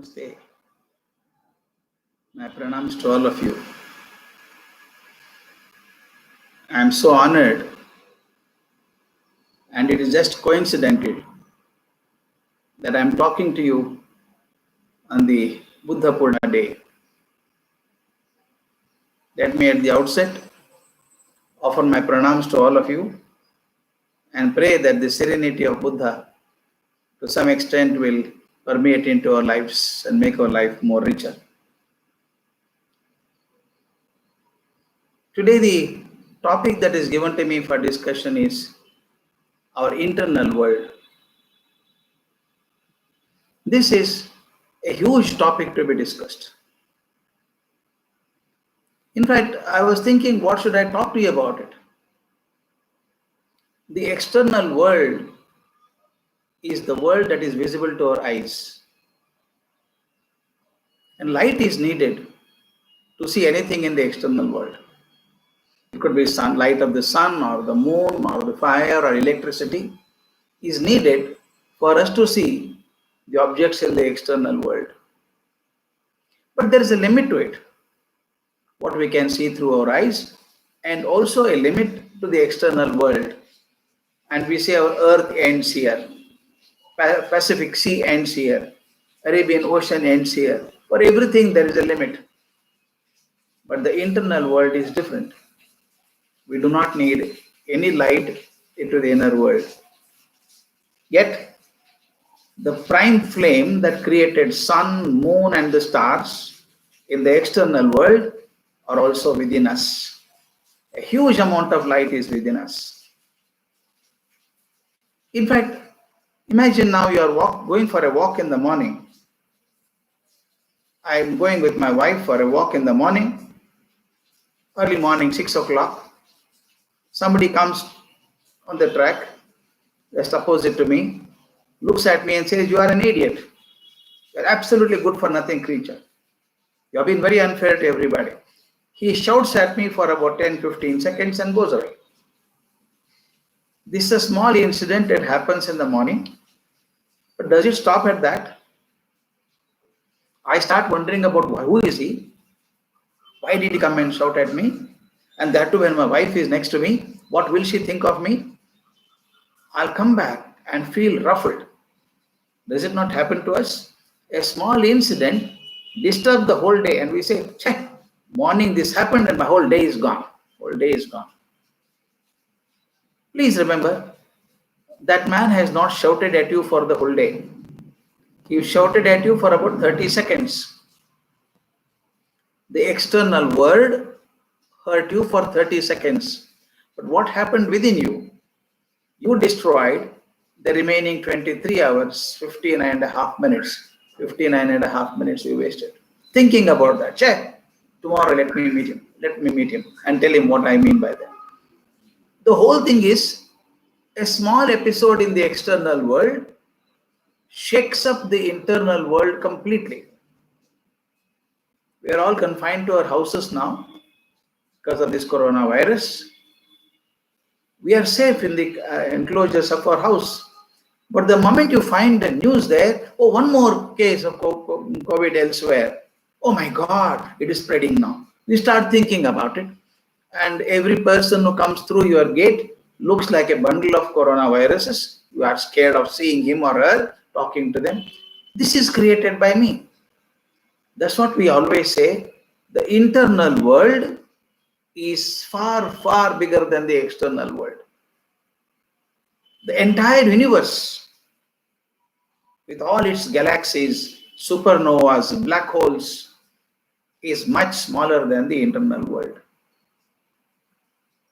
Namaste. My pranams to all of you. I am so honored, and it is just coincidental that I am talking to you on the Buddha Purna day. Let me at the outset offer my pranams to all of you and pray that the serenity of Buddha to some extent will permeate into our lives and make our life more richer. Today the topic that is given to me for discussion is our internal world. This is a huge topic to be discussed. In fact, I was thinking, what should I talk to you about it? The external world is the world that is visible to our eyes. And light is needed to see anything in the external world. It could be light of the sun or the moon or the fire or electricity is needed for us to see the objects in the external world. But there is a limit to it. What we can see through our eyes, and also a limit to the external world. And we say our earth ends here, Pacific Sea ends here, Arabian Ocean ends here. For everything there is a limit. But the internal world is different. We do not need any light into the inner world. Yet, the prime flame that created sun, moon and the stars in the external world are also within us. A huge amount of light is within us. In fact, imagine now you are going for a walk in the morning. I am going with my wife for a walk in the morning, early morning, 6 o'clock. Somebody comes on the track, just opposite to me, looks at me and says, "You are an idiot. You are absolutely good for nothing creature. You have been very unfair to everybody." He shouts at me for about 10-15 seconds and goes away. This is a small incident that happens in the morning, but does it stop at that? I start wondering about who is he? Why did he come and shout at me? And that too when my wife is next to me. What will she think of me? I'll come back and feel ruffled. Does it not happen to us? A small incident disturbs the whole day and we say, "Check, morning this happened and my whole day is gone." Whole day is gone. Please remember, that man has not shouted at you for the whole day. He shouted at you for about 30 seconds. The external world hurt you for 30 seconds. But what happened within you? You destroyed the remaining 23 hours, 59 and a half minutes. 59 and a half minutes you wasted. Thinking about that. Check. Tomorrow let me meet him. Let me meet him and tell him what I mean by that. The whole thing is a small episode in the external world shakes up the internal world completely. We are all confined to our houses now because of this coronavirus. We are safe in the enclosures of our house. But the moment you find the news there, oh, one more case of COVID elsewhere. Oh my God, it is spreading now. You start thinking about it. And every person who comes through your gate looks like a bundle of coronaviruses. You are scared of seeing him or her, talking to them. This is created by me. That's what we always say. The internal world is far, far bigger than the external world. The entire universe, with all its galaxies, supernovas, black holes, is much smaller than the internal world.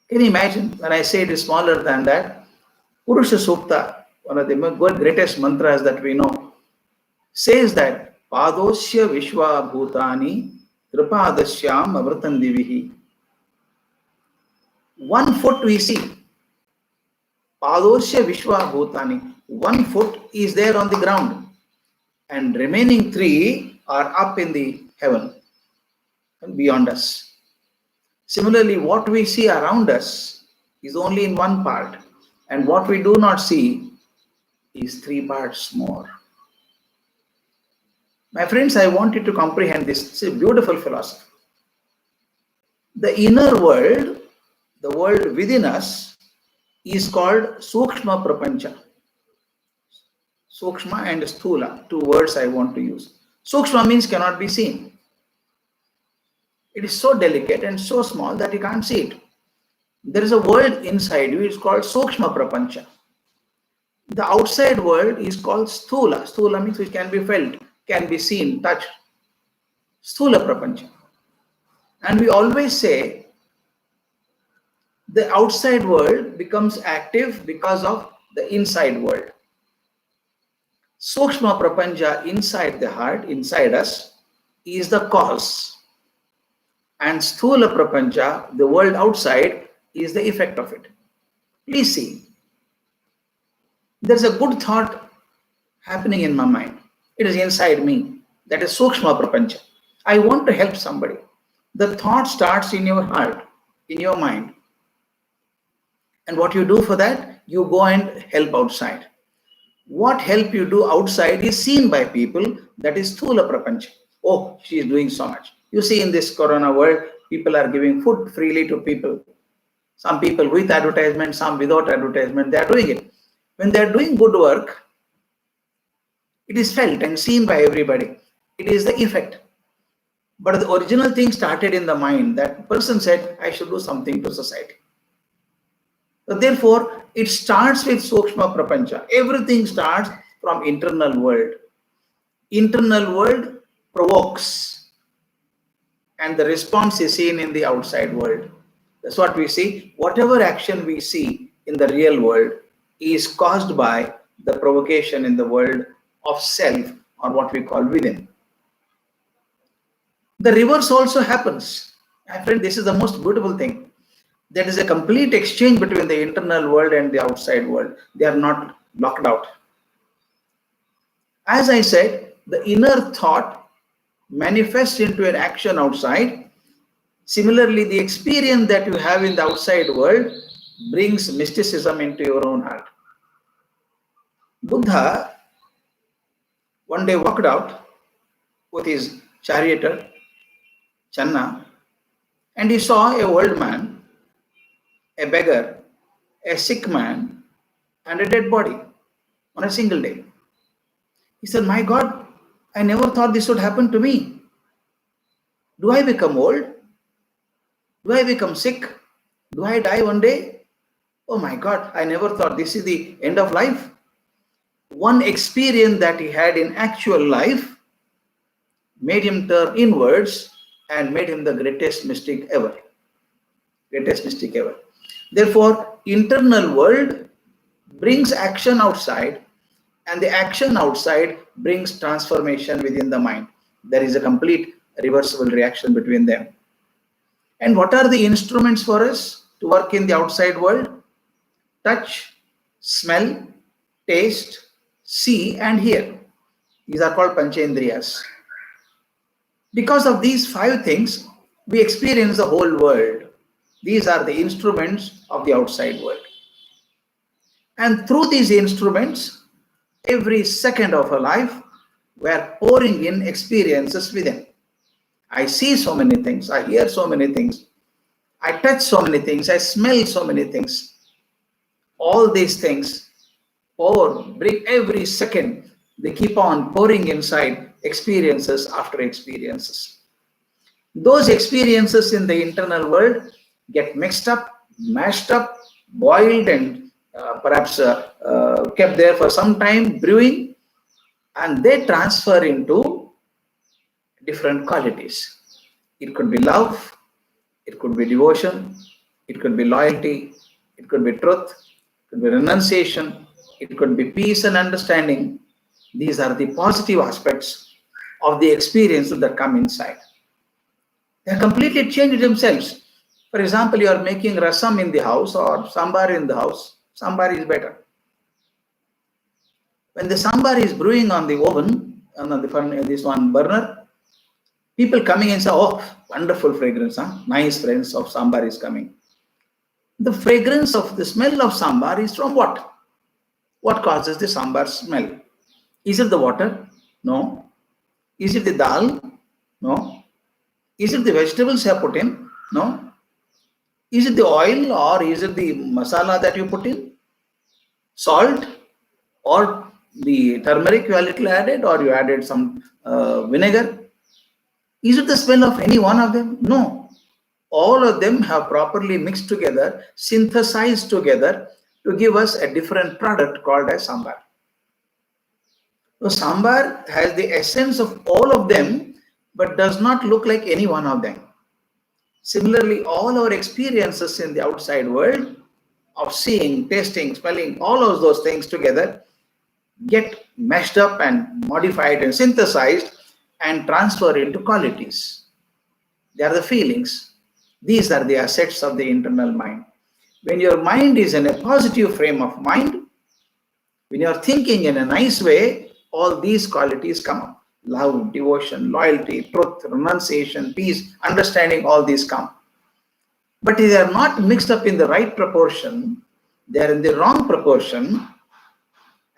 Can you imagine when I say it is smaller than that? Purusha Sukta, one of the greatest mantras that we know, says that Padosya Vishwa Bhutani Tripadasyam Avratan Divihi. 1 foot we see. Padosya Vishwa Bhutani. 1 foot is there on the ground. And remaining 3 are up in the heaven and beyond us. Similarly, what we see around us is only in 1 part. And what we do not see is 3 parts more. My friends, I want you to comprehend this. It's a beautiful philosophy. The inner world, the world within us, is called Sukshma Prapancha. Sukshma and Sthula, two words I want to use. Sukshma means cannot be seen. It is so delicate and so small that you can't see it. There is a world inside you, it's called Sukshma Prapancha. The outside world is called Sthula. Sthula means which can be felt, can be seen, touched. Sthula Prapancha. And we always say the outside world becomes active because of the inside world. Sukshma Prapancha inside the heart, inside us, is the cause. And Sthula Prapancha, the world outside, is the effect of it. Please see. There's a good thought happening in my mind. It is inside me. That is Sukshma Prapancha. I want to help somebody. The thought starts in your heart, in your mind. And what you do for that? You go and help outside. What help you do outside is seen by people. That is Sthula Prapancha. Oh, she is doing so much. You see, in this corona world, people are giving food freely to people. Some people with advertisement, some without advertisement, they are doing it. When they are doing good work, it is felt and seen by everybody. It is the effect. But the original thing started in the mind. That person said, I should do something to society. So therefore, it starts with Sukshma Prapancha. Everything starts from internal world. Internal world provokes, and the response is seen in the outside world. That's what we see. Whatever action we see in the real world is caused by the provocation in the world of self, or what we call within. The reverse also happens. My friend, this is the most beautiful thing. There is a complete exchange between the internal world and the outside world. They are not locked out. As I said, the inner thought manifests into an action outside. Similarly, the experience that you have in the outside world brings mysticism into your own heart. Buddha one day walked out with his charioteer, Channa, and he saw a old man, a beggar, a sick man, and a dead body on a single day. He said, my God, I never thought this would happen to me. Do I become old? Do I become sick? Do I die one day? Oh my God, I never thought this is the end of life. One experience that he had in actual life made him turn inwards and made him the greatest mystic ever. Greatest mystic ever. Therefore, internal world brings action outside, and the action outside brings transformation within the mind. There is a complete reversible reaction between them. And what are the instruments for us to work in the outside world? Touch, smell, taste, see, and hear. These are called Panchendriyas. Because of these five things, we experience the whole world. These are the instruments of the outside world. And through these instruments, every second of our life, we are pouring in experiences within. I see so many things, I hear so many things, I touch so many things, I smell so many things. All these things bring every second, they keep on pouring inside experiences after experiences. Those experiences in the internal world get mixed up, mashed up, boiled, and perhaps kept there for some time, brewing, and they transfer into different qualities. It could be love, it could be devotion, it could be loyalty, it could be truth, it could be renunciation, it could be peace and understanding. These are the positive aspects of the experiences that come inside. They are completely changed themselves. For example, you are making rasam in the house or sambar in the house. Sambar is better. When the sambar is brewing on the oven, on this one burner, people coming and say, oh, wonderful fragrance, huh? Nice fragrance of sambar is coming. The fragrance of the smell of sambar is from what? What causes the sambar smell? Is it the water? No. Is it the dal? No. Is it the vegetables you have put in? No. Is it the oil or is it the masala that you put in? Salt or the turmeric you have little added, or you added some vinegar? Is it the smell of any one of them? No. All of them have properly mixed together, synthesized together to give us a different product called as sambar. So sambar has the essence of all of them, but does not look like any one of them. Similarly, all our experiences in the outside world of seeing, tasting, smelling, all of those things together get meshed up and modified and synthesized and transfer into qualities. They are the feelings. These are the assets of the internal mind. When your mind is in a positive frame of mind, when you are thinking in a nice way, all these qualities come up. Love, devotion, loyalty, truth, renunciation, peace, understanding, all these come. But if they are not mixed up in the right proportion, they are in the wrong proportion,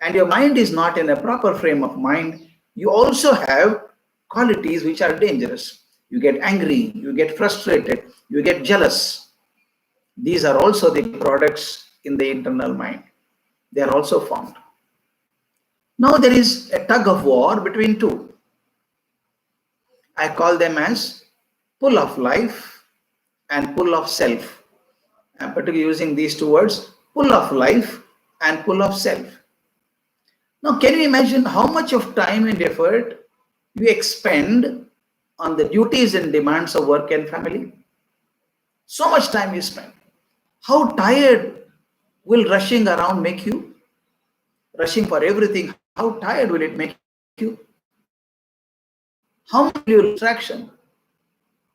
and your mind is not in a proper frame of mind, you also have qualities which are dangerous. You get angry, you get frustrated, you get jealous. These are also the products in the internal mind. They are also formed. Now there is a tug of war between two. I call them as pull of life and pull of self. I'm particularly using these two words, pull of life and pull of self. Now, can you imagine how much of time and effort you expend on the duties and demands of work and family? So much time you spend. How tired will rushing around make you? Rushing for everything, how tired will it make you? How much will you distraction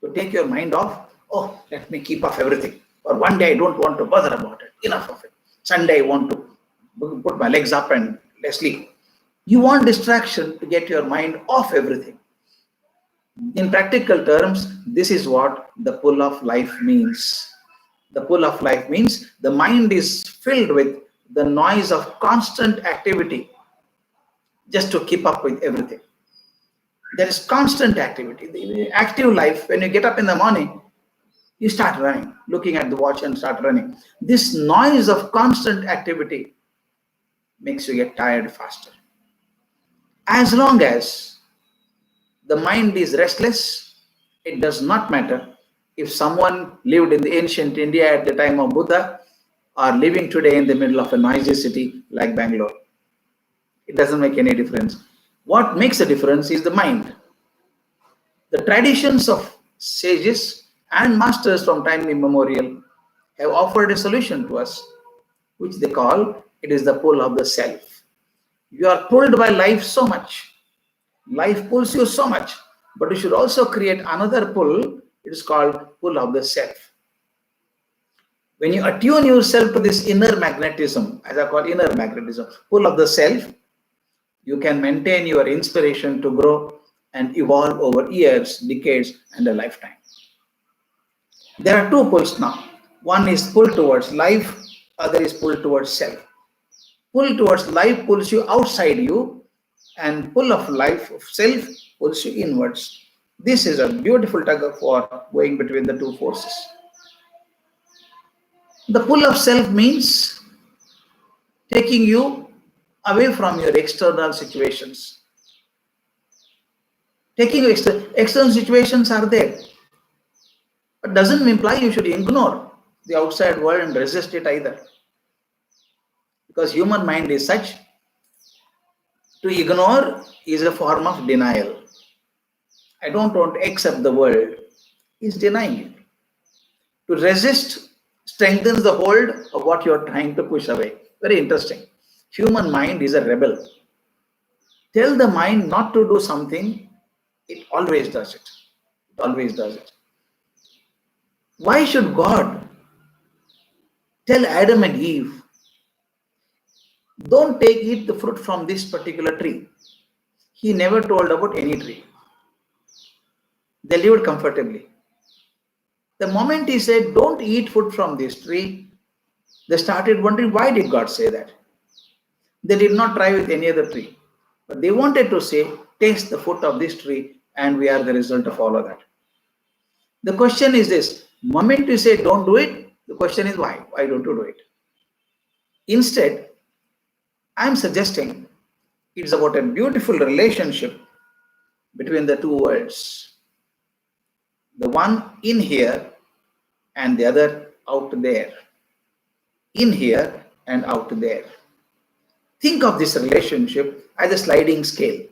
to take your mind off? Oh, let me keep off everything. Or one day I don't want to bother about it. Enough of it. Sunday I want to put my legs up and sleep. You want distraction to get your mind off everything. In practical terms, this is what the pull of life means. The pull of life means the mind is filled with the noise of constant activity just to keep up with everything. There is constant activity. The active life, when you get up in the morning, you start running, looking at the watch and start running. This noise of constant activity makes you get tired faster. As long as the mind is restless, it does not matter if someone lived in the ancient India at the time of Buddha or living today in the middle of a noisy city like Bangalore. It doesn't make any difference. What makes a difference is the mind. The traditions of sages and masters from time immemorial have offered a solution to us, which they call it is the pull of the self. You are pulled by life so much. Life pulls you so much, but you should also create another pull. It is called pull of the self. When you attune yourself to this inner magnetism, as I call inner magnetism, pull of the self, you can maintain your inspiration to grow and evolve over years, decades, and a lifetime. There are two pulls now. One is pull towards life, other is pull towards self. Pull towards life pulls you outside you, and pull of life of self pulls you inwards. This is a beautiful tug of war going between the two forces. The pull of self means taking you away from your external situations. Taking you external situations are there, but doesn't imply you should ignore the outside world and resist it either. Because human mind is such, to ignore is a form of denial. I don't want to accept the world is denying it. To resist strengthens the hold of what you are trying to push away. Very interesting. Human mind is a rebel. Tell the mind not to do something, it always does it. It always does it. Why should God tell Adam and Eve, don't eat the fruit from this particular tree? He never told about any tree. They lived comfortably. The moment he said, don't eat fruit from this tree, they started wondering, why did God say that? They did not try with any other tree. But they wanted to say, taste the fruit of this tree, and we are the result of all of that. The question is this: moment you say don't do it, the question is why? Why don't you do it? Instead, I am suggesting it's about a beautiful relationship between the two worlds. The one in here and the other out there. In here and out there. Think of this relationship as a sliding scale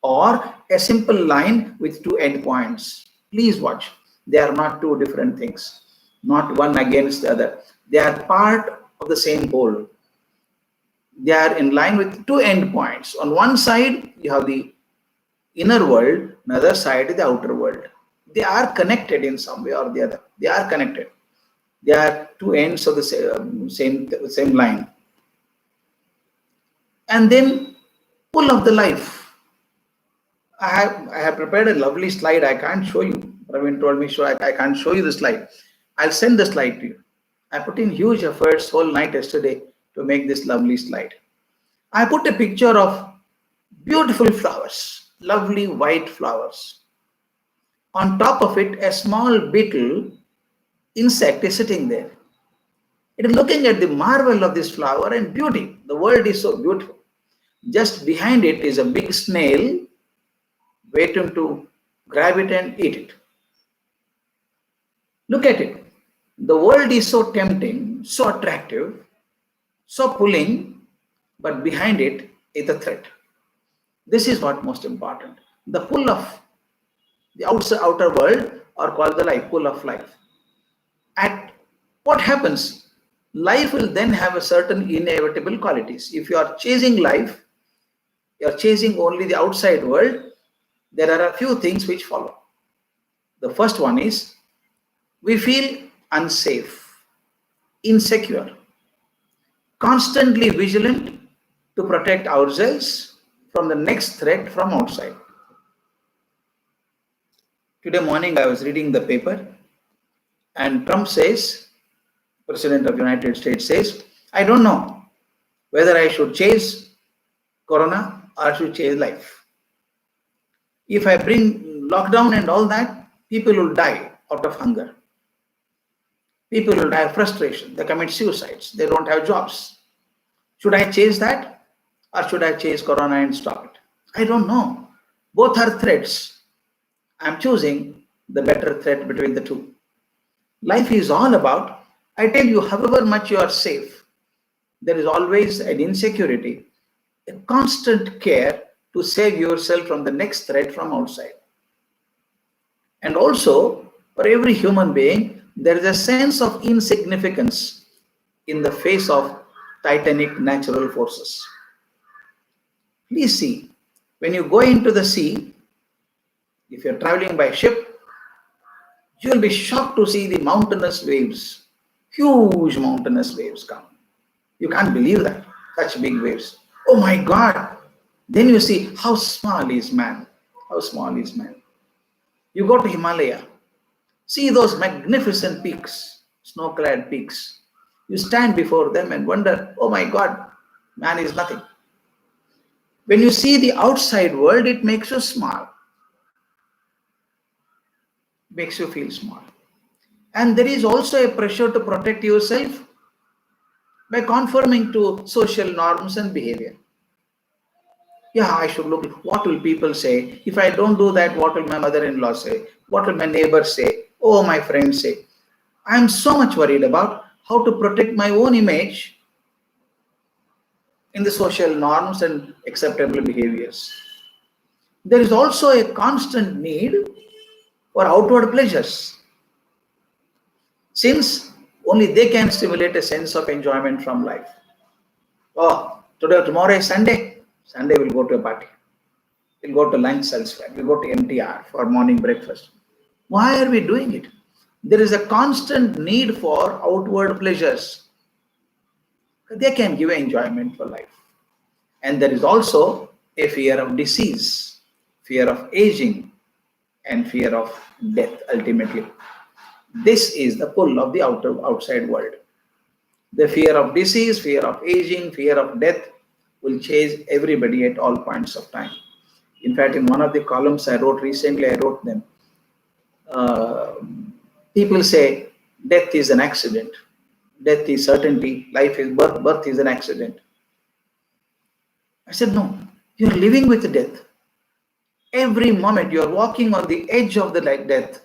or a simple line with two endpoints. Please watch. They are not two different things, not one against the other. They are part of the same whole. They are in line with two endpoints. On one side, you have the inner world, another side is the outer world. They are connected in some way or the other. They are connected. They are two ends of the same line. And then pull of the life. I have prepared a lovely slide. I can't show you. Praveen told me I can't show you the slide. I'll send the slide to you. I put in huge efforts whole night yesterday to make this lovely slide. I put a picture of beautiful flowers, lovely white flowers. On top of it, a small beetle insect is sitting there. It is looking at the marvel of this flower and beauty. The world is so beautiful. Just behind it is a big snail waiting to grab it and eat it. Look at it. The world is so tempting, so attractive, so pulling, but behind it is the threat. This is what most important. The pull of the outer world, or called the life, pull of life. At what happens? Life will then have a certain inevitable qualities. If you are chasing life, you are chasing only the outside world, there are a few things which follow. The first one is we feel unsafe, insecure, constantly vigilant to protect ourselves from the next threat from outside. Today morning I was reading the paper and Trump says, President of the United States says, I don't know whether I should chase corona or should chase life. If I bring lockdown and all that, people will die out of hunger. People will die of frustration. They commit suicides. They don't have jobs. Should I chase that or should I chase corona and stop it? I don't know. Both are threats. I'm choosing the better threat between the two. Life is all about, I tell you, however much you are safe, there is always an insecurity, a constant care to save yourself from the next threat from outside. And also, for every human being, there is a sense of insignificance in the face of titanic natural forces. Please see, when you go into the sea, if you're traveling by ship, you will be shocked to see the mountainous waves. Huge mountainous waves come. You can't believe that, such big waves. Oh my God! Then you see how small is man. How small is man. You go to Himalaya, see those magnificent peaks, snow-clad peaks. You stand before them and wonder, oh my God, man is nothing. When you see the outside world, it makes you small. Makes you feel small. And there is also a pressure to protect yourself by conforming to social norms and behavior. Yeah, I should look, what will people say? If I don't do that, what will my mother-in-law say? What will my neighbors say? Oh, my friends say. I am so much worried about how to protect my own image in the social norms and acceptable behaviors. There is also a constant need for outward pleasures, since only they can stimulate a sense of enjoyment from life. Oh, today or tomorrow is Sunday. Sunday we'll go to a party. We'll go to lunch elsewhere. We'll go to MTR for morning breakfast. Why are we doing it? There is a constant need for outward pleasures. They can give enjoyment for life. And there is also a fear of disease, fear of aging, and fear of death ultimately. This is the pull of the outside world. The fear of disease, fear of aging, fear of death will chase everybody at all points of time. In fact, in one of the columns I wrote recently, I wrote them. Uh, People say death is an accident, death is certainty, life is birth, birth is an accident. I said, no, you're living with death. Every moment you're walking on the edge of the death.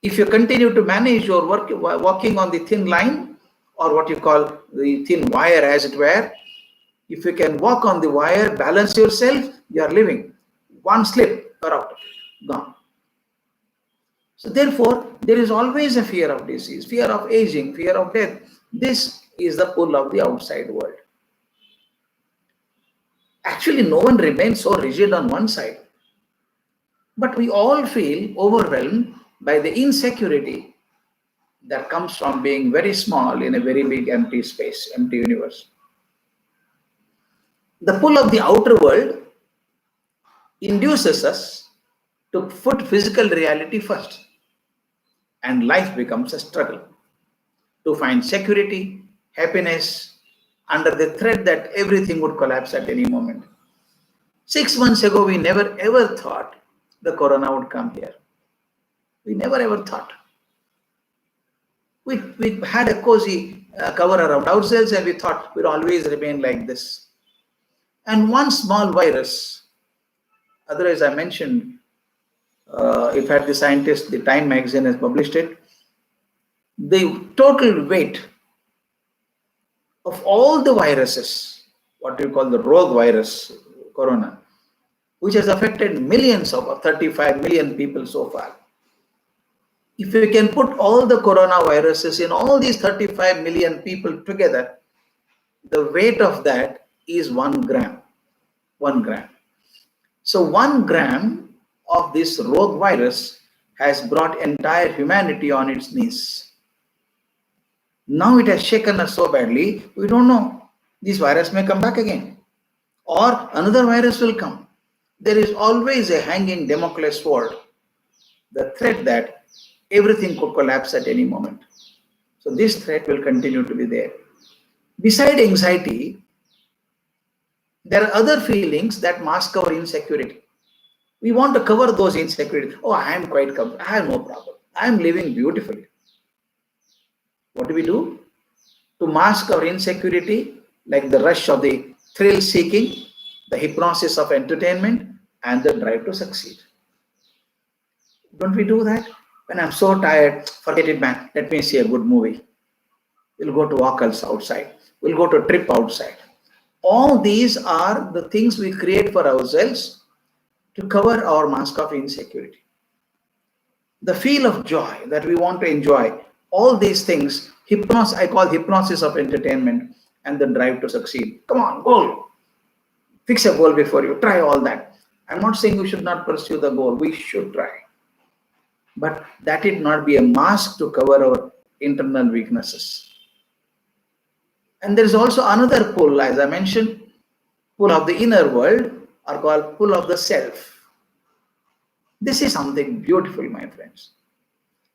If you continue to manage your work, walking on the thin line, or what you call the thin wire, as it were, if you can walk on the wire, balance yourself, you are living. One slip, you're out of it, gone. So therefore, there is always a fear of disease, fear of aging, fear of death. This is the pull of the outside world. Actually, no one remains so rigid on one side. But we all feel overwhelmed by the insecurity that comes from being very small in a very big empty space, empty universe. The pull of the outer world induces us to put physical reality first, and life becomes a struggle to find security, happiness, under the threat that everything would collapse at any moment. 6 months ago, we never ever thought the corona would come here. We never ever thought. We had a cozy cover around ourselves and we thought we'd always remain like this. And one small virus, otherwise I mentioned, in fact the scientist, the Time magazine has published it, the total weight of all the viruses, what we call the rogue virus, corona, which has affected millions of 35 million people so far. If we can put all the coronaviruses in all these 35 million people together, the weight of that is 1 gram. 1 gram. So 1 gram of this rogue virus has brought entire humanity on its knees. Now it has shaken us so badly, we don't know. This virus may come back again. Or another virus will come. There is always a hanging Damocles sword, the threat that everything could collapse at any moment. So this threat will continue to be there. Beside anxiety, there are other feelings that mask our insecurity. We want to cover those insecurities. Oh, I am quite comfortable. I have no problem. I am living beautifully. What do we do? To mask our insecurity, like the rush of the thrill seeking, the hypnosis of entertainment, and the drive to succeed. Don't we do that? When I'm so tired, forget it, man. Let me see a good movie. We'll go to walk outside. We'll go to a trip outside. All these are the things we create for ourselves to cover our mask of insecurity. The feel of joy that we want to enjoy, all these things, I call hypnosis of entertainment, and the drive to succeed. Come on, goal. Fix a goal before you. Try all that. I'm not saying we should not pursue the goal. We should try. But that it not be a mask to cover our internal weaknesses. And there is also another pull, as I mentioned, pull of the inner world, or called pull of the self. This is something beautiful, my friends.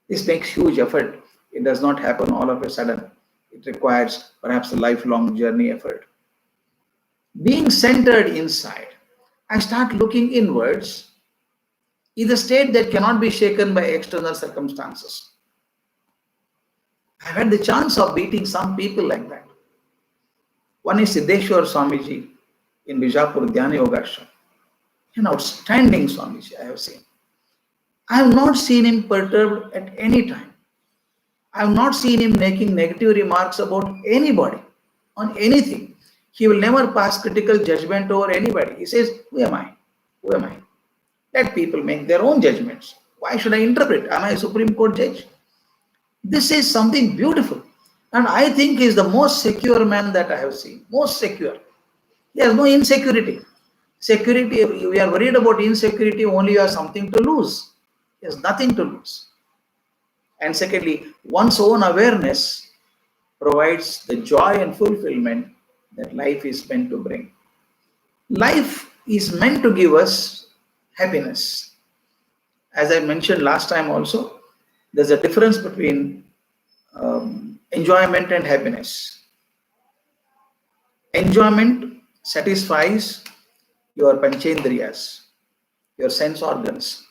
This makes huge effort. It does not happen all of a sudden. It requires perhaps a lifelong journey effort. Being centered inside, I start looking inwards, is a state that cannot be shaken by external circumstances. I've had the chance of meeting some people like that. One is Siddheshwar Swamiji in Bijapur Dhyana Yoga Ashram. An outstanding Swamiji I have seen. I have not seen him perturbed at any time. I have not seen him making negative remarks about anybody, on anything. He will never pass critical judgment over anybody. He says, who am I? Who am I? Let people make their own judgments. Why should I interpret? Am I a Supreme Court judge? This is something beautiful. And I think he is the most secure man that I have seen. Most secure. He has no insecurity. Security, we are worried about insecurity, only you have something to lose. He has nothing to lose. And secondly, one's own awareness provides the joy and fulfillment that life is meant to bring. Life is meant to give us happiness. As I mentioned last time also, there's a difference between enjoyment and happiness. Enjoyment satisfies your panchendriyas, your sense organs.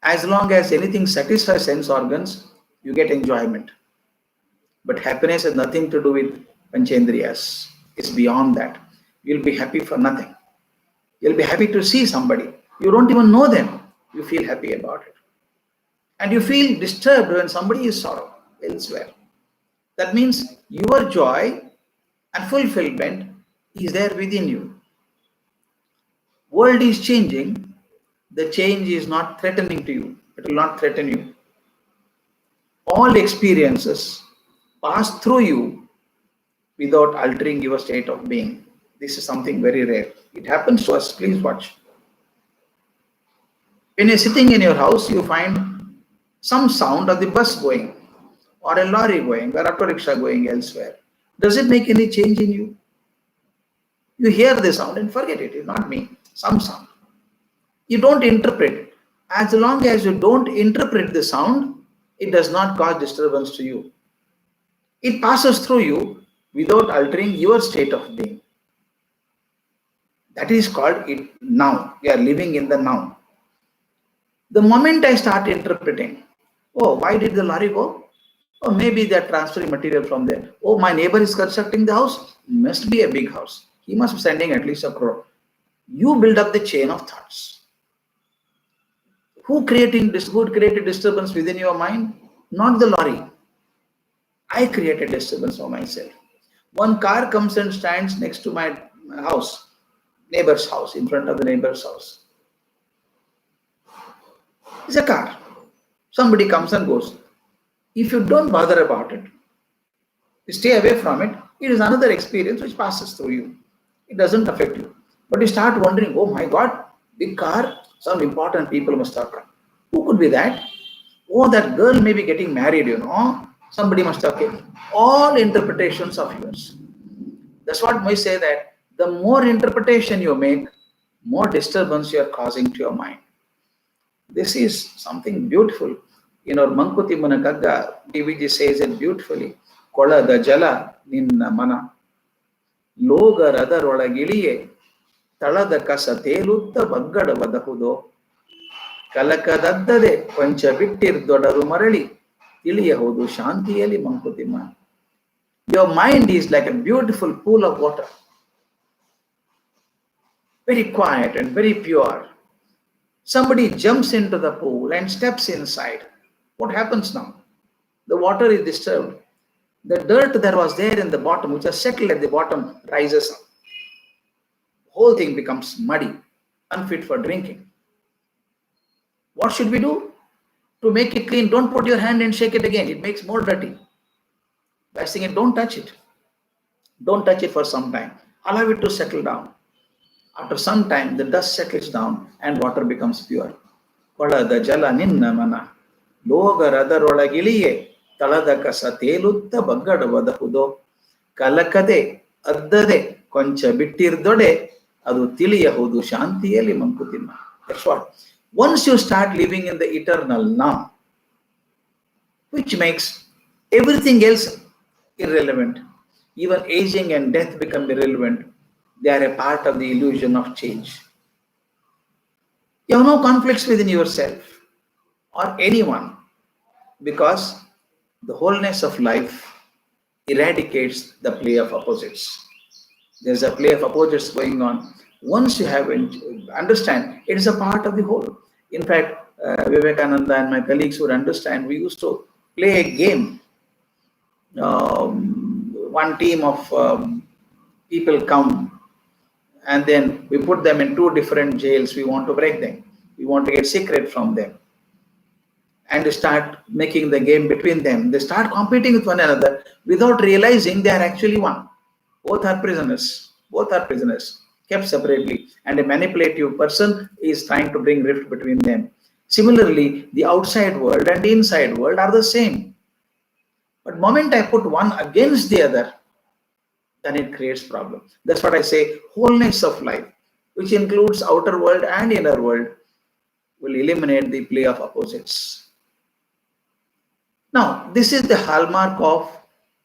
As long as anything satisfies sense organs, you get enjoyment. But happiness has nothing to do with panchendriyas. It's beyond that. You'll be happy for nothing. You'll be happy to see somebody. You don't even know them. You feel happy about it. And you feel disturbed when somebody is sorrow elsewhere. That means your joy and fulfillment is there within you. World is changing. The change is not threatening to you. It will not threaten you. All experiences pass through you without altering your state of being. This is something very rare. It happens to us. Please watch. When you're sitting in your house, you find some sound of the bus going, or a lorry going, or auto rickshaw going elsewhere. Does it make any change in you? You hear the sound and forget it. It's not me. Some sound. You don't interpret it. As long as you don't interpret the sound, it does not cause disturbance to you. It passes through you without altering your state of being. That is called it now. We are living in the now. The moment I start interpreting, oh, why did the lorry go? Oh, maybe they are transferring material from there. Oh, my neighbor is constructing the house. Must be a big house. He must be sending at least 1 crore. You build up the chain of thoughts. Who created disturbance within your mind? Not the lorry. I created disturbance for myself. One car comes and stands next to my house, neighbor's house, in front of the neighbor's house. It's a car. Somebody comes and goes. If you don't bother about it, you stay away from it, it is another experience which passes through you. It doesn't affect you. But you start wondering, oh my God, big car, some important people must have come. Who could be that? Oh, that girl may be getting married, Somebody must have come. All interpretations of yours. That's what we say, that the more interpretation you make, more disturbance you are causing to your mind. This is something beautiful. Mankuti Munakagga, TVG says it beautifully. Kolada jala ninna mana. Loga radharolagiliye. Talada kasa telutta baggadahudo. Kalakadaddade ಕೊಂಚ ಬಿಟ್ಟಿರ್ದೊಡರು ಮರಳಿ ತಿಳಿಯಬಹುದು ಶಾಂತಿಯಲ್ಲಿ Mankutimma. Your mind is like a beautiful pool of water. Very quiet and very pure. Somebody jumps into the pool and steps inside. What happens now? The water is disturbed. The dirt that was there in the bottom, which has settled at the bottom, rises up. The whole thing becomes muddy, unfit for drinking. What should we do? To make it clean, don't put your hand and shake it again. It makes more dirty. By saying it, don't touch it. Don't touch it for some time. Allow it to settle down. After some time, the dust settles down and water becomes pure. Kolada jala ninna mana. Loga radharolagiliye. Talada kasa telutta baggadahudo. Kalakade addade ಕೊಂಚ ಬಿಟ್ಟಿರ್ದೊಡೆ ಅದು ತಿಳಿಯಬಹುದು ಶಾಂತಿಯಲ್ಲಿ Mankutimma. That's what. Once you start living in the eternal now, which makes everything else irrelevant, even aging and death become irrelevant. They are a part of the illusion of change. You have no conflicts within yourself or anyone, because the wholeness of life eradicates the play of opposites. There's a play of opposites going on. Once you have understand, it is a part of the whole. In fact, Vivekananda and my colleagues would understand, we used to play a game. One team of people come, and then we put them in two different jails. We want to break them. We want to get secret from them. And start making the game between them. They start competing with one another without realizing they are actually one. Both are prisoners. Both are prisoners, kept separately. And a manipulative person is trying to bring rift between them. Similarly, the outside world and the inside world are the same. But the moment I put one against the other, then it creates problems. That's what I say, wholeness of life, which includes outer world and inner world, will eliminate the play of opposites. Now, this is the hallmark of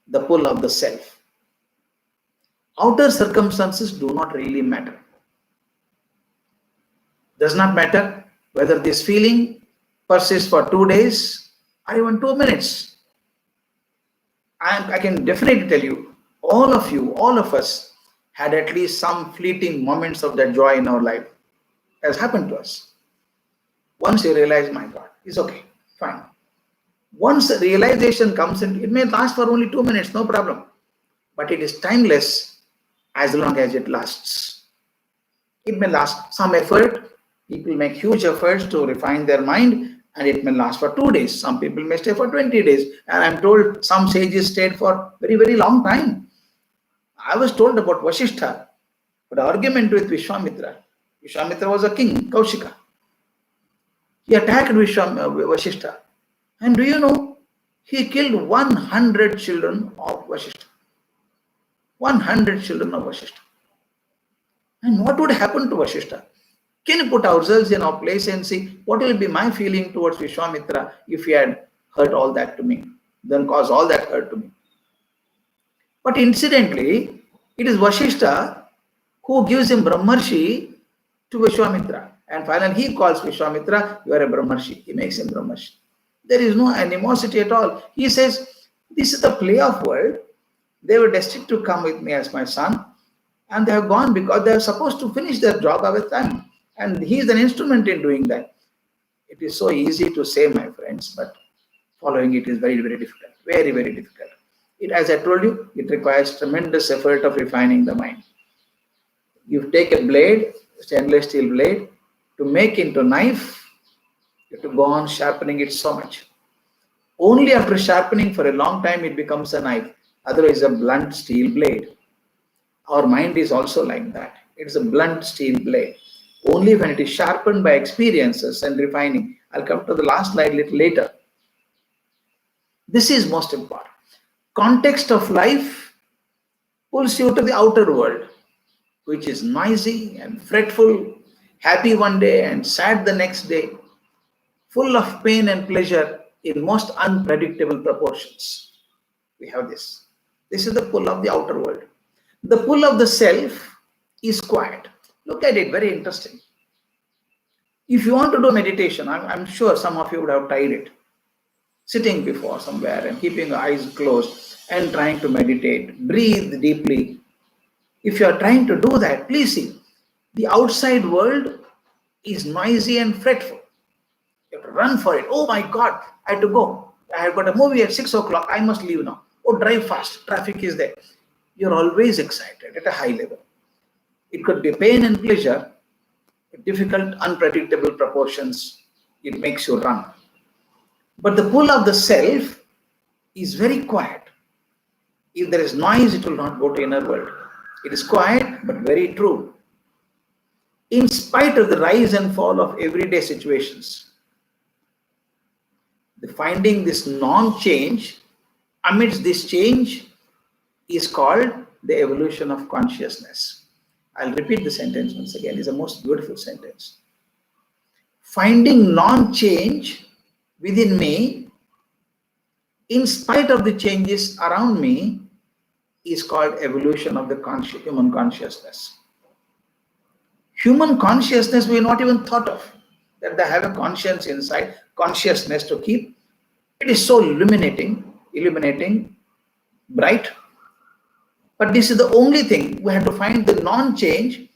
the pull of the self. Outer circumstances do not really matter. Does not matter whether this feeling persists for 2 days or even 2 minutes. I can definitely tell you, all of us had at least some fleeting moments of that joy in our life. Has happened to us. Once you realize, my God, it's okay, fine. Once the realization comes in, it may last for only 2 minutes, no problem. But it is timeless as long as it lasts. It may last some effort. People make huge efforts to refine their mind, and it may last for 2 days. Some people may stay for 20 days. And I'm told some sages stayed for very, very long time. I was told about Vasishtha, but argument with Vishwamitra. Vishwamitra was a king, Kaushika. He attacked Vasishtha. And do you know, he killed 100 children of Vasishtha. 100 children of Vasishtha. And what would happen to Vasishtha? Can you put ourselves in our place and see what will be my feeling towards Vishwamitra if he had hurt all that to me, then caused all that hurt to me? But incidentally, it is Vasishtha who gives him Brahmarshi to Vishwamitra. And finally, he calls Vishwamitra, you are a Brahmarshi. He makes him Brahmarshi. There is no animosity at all. He says, this is the play of world. They were destined to come with me as my son. And they have gone because they are supposed to finish their job at a time. And he is an instrument in doing that. It is so easy to say, my friends, but following it is very, very difficult. Very, very difficult. It, as I told you, it requires tremendous effort of refining the mind. You take a blade, stainless steel blade, to make into knife, you have to go on sharpening it so much. Only after sharpening for a long time it becomes a knife. Otherwise, a blunt steel blade. Our mind is also like that. It's a blunt steel blade. Only when it is sharpened by experiences and refining. I'll come to the last slide a little later. This is most important. Context of life pulls you to the outer world, which is noisy and fretful, happy one day and sad the next day, full of pain and pleasure in most unpredictable proportions. We have this. This is the pull of the outer world. The pull of the self is quiet. Look at it, very interesting. If you want to do meditation, I'm sure some of you would have tried it. Sitting before somewhere and keeping your eyes closed and trying to meditate, breathe deeply. If you are trying to do that, please see, the outside world is noisy and fretful. You have to run for it. Oh my God, I have to go. I have got a movie at 6 o'clock. I must leave now. Oh, drive fast. Traffic is there. You're always excited at a high level. It could be pain and pleasure, difficult, unpredictable proportions. It makes you run. But the pull of the self is very quiet. If there is noise, it will not go to inner world. It is quiet, but very true. In spite of the rise and fall of everyday situations, finding this non-change amidst this change is called the evolution of consciousness. I'll repeat the sentence once again. It's a most beautiful sentence. Finding non-change within me, in spite of the changes around me, is called evolution of the human consciousness. Human consciousness we have not even thought of. That they have a conscience inside, consciousness to keep. It is so illuminating, bright. But this is the only thing. We have to find the non-change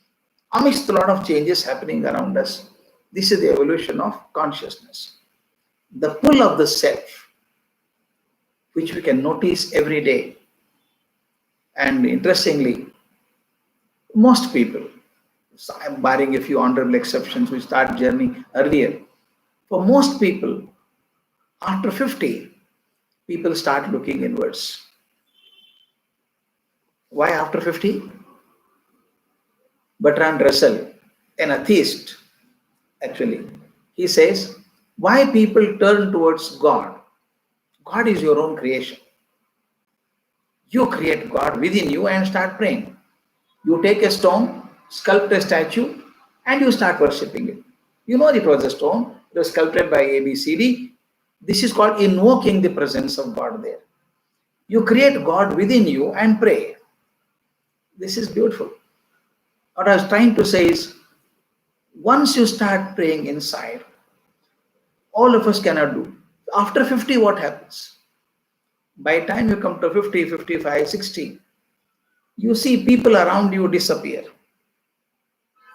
amidst a lot of changes happening around us. This is the evolution of consciousness. The pull of the self, which we can notice every day. And interestingly, most people, I'm barring a few honorable exceptions which start journey earlier, for most people, after 50, people start looking inwards. Why after 50? Bertrand Russell, an atheist, actually, he says, why people turn towards God? God is your own creation. You create God within you and start praying. You take a stone, sculpt a statue, and you start worshipping it. You know it was a stone, it was sculpted by ABCD. This is called invoking the presence of God there. You create God within you and pray. This is beautiful. What I was trying to say is, Once you start praying inside, all of us cannot do. After 50, what happens? By the time you come to 50, 55, 60, you see people around you disappear,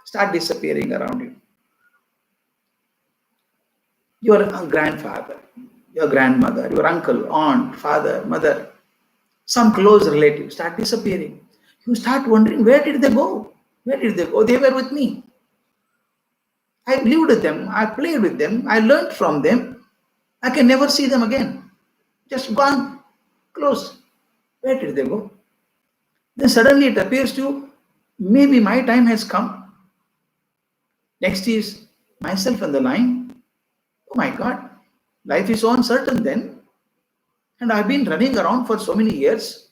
start disappearing around you. Your grandfather, your grandmother, your uncle, aunt, father, mother, some close relatives start disappearing. You start wondering, where did they go? Where did they go? They were with me. I lived with them. I played with them. I learned from them. I can never see them again. Just gone. Close. Where did they go? Then suddenly it appears to you, maybe my time has come. Next is myself on the line. Oh my God, life is so uncertain then. And I've been running around for so many years.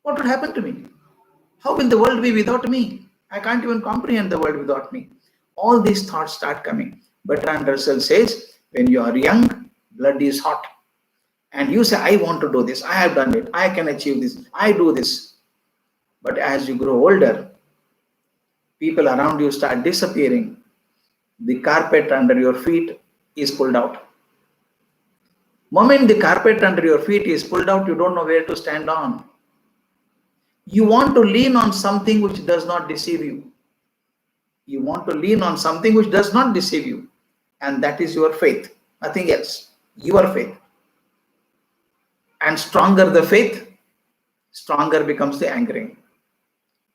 What would happen to me? How will the world be without me? I can't even comprehend the world without me. All these thoughts start coming. Bertrand Russell says, when you are young, blood is hot. And you say, I want to do this. I have done it. I can achieve this. I do this. But as you grow older, people around you start disappearing. The carpet under your feet is pulled out. Moment the carpet under your feet is pulled out, you don't know where to stand on. You want to lean on something which does not deceive you. You want to lean on something which does not deceive you. And that is your faith. Nothing else. Your faith. And stronger the faith, stronger becomes the anchoring.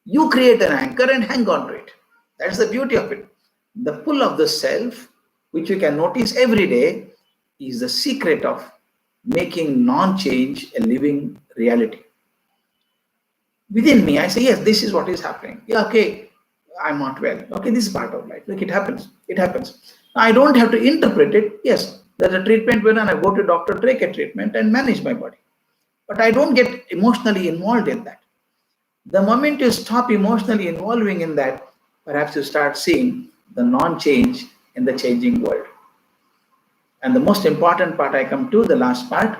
You create an anchor and hang on to it. That's the beauty of it. The pull of the self, which you can notice every day, is the secret of making non-change a living reality. Within me, I say, yes, this is what is happening. Yeah, okay, I'm not well. Okay, this is part of life. Look, it happens. It happens. I don't have to interpret it. Yes, there's a treatment when I go to doctor, take a treatment and manage my body. But I don't get emotionally involved in that. The moment you stop emotionally involving in that, perhaps you start seeing the non-change in the changing world. And the most important part I come to, the last part,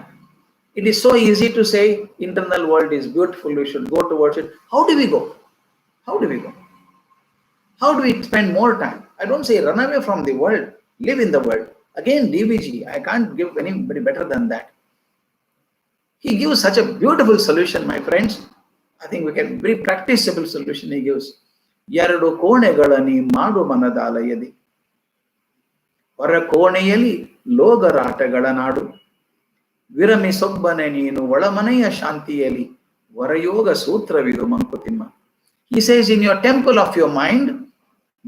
it is so easy to say internal world is beautiful, we should go towards it. How do we go? How do we go? How do we spend more time? I don't say run away from the world, live in the world. Again, DBG, I can't give anybody better than that. He gives such a beautiful solution, my friends. I think we can very practicable solution he gives. ಎರಡು ಕೋಣೆಗಳನಿ ಮಾಡು ಮನದಾಲಯದಿ ಹೊರ ಕೋಣೆಯಲ್ಲಿ ಲೋಗರಾಟಗಳ ನಾಡು ವಿರಮಿಸೊಬ್ಬನೆ ನೀನು ಒಳಮನೆಯ ಶಾಂತಿಯಲ್ಲಿ ವರಯೋಗ ಸೂತ್ರವಿದು Mankutimma. He says, in your temple of your mind,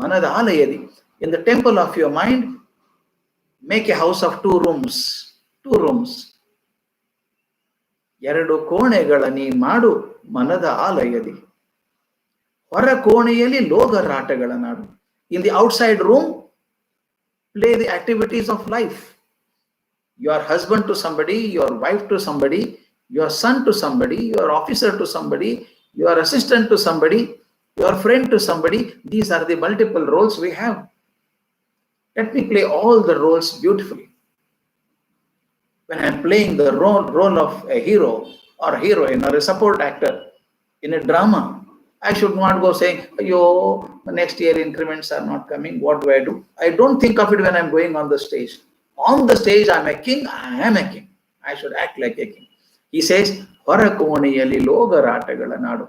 manadalayadi, in the temple of your mind, make a house of 2 rooms. 2 rooms. ಎರಡು ಕೋಣೆಗಳ ನೀ ಮಾಡು ಮನದ ಆಲಯದಿ ಹೊರ ಕೋಣೆಯಲ್ಲಿ ಲೋಗರಾಟಗಳ ನಾಡು. In the outside room, play the activities of life. Your husband to somebody, your wife to somebody, your son to somebody, your officer to somebody, your assistant to somebody, your friend to somebody. These are the multiple roles we have. Let me play all the roles beautifully. When I'm playing the role of a hero or a heroine or a support actor in a drama, I should not go saying, yo, next year increments are not coming, what do? I don't think of it when I'm going on the stage. On the stage, I'm a king, I am a king. I should act like a king. He says, ಹೊರ ಕೋಣೆಯಲ್ಲಿ ಲೋಗರಾಟಗಳ ನಾಡು.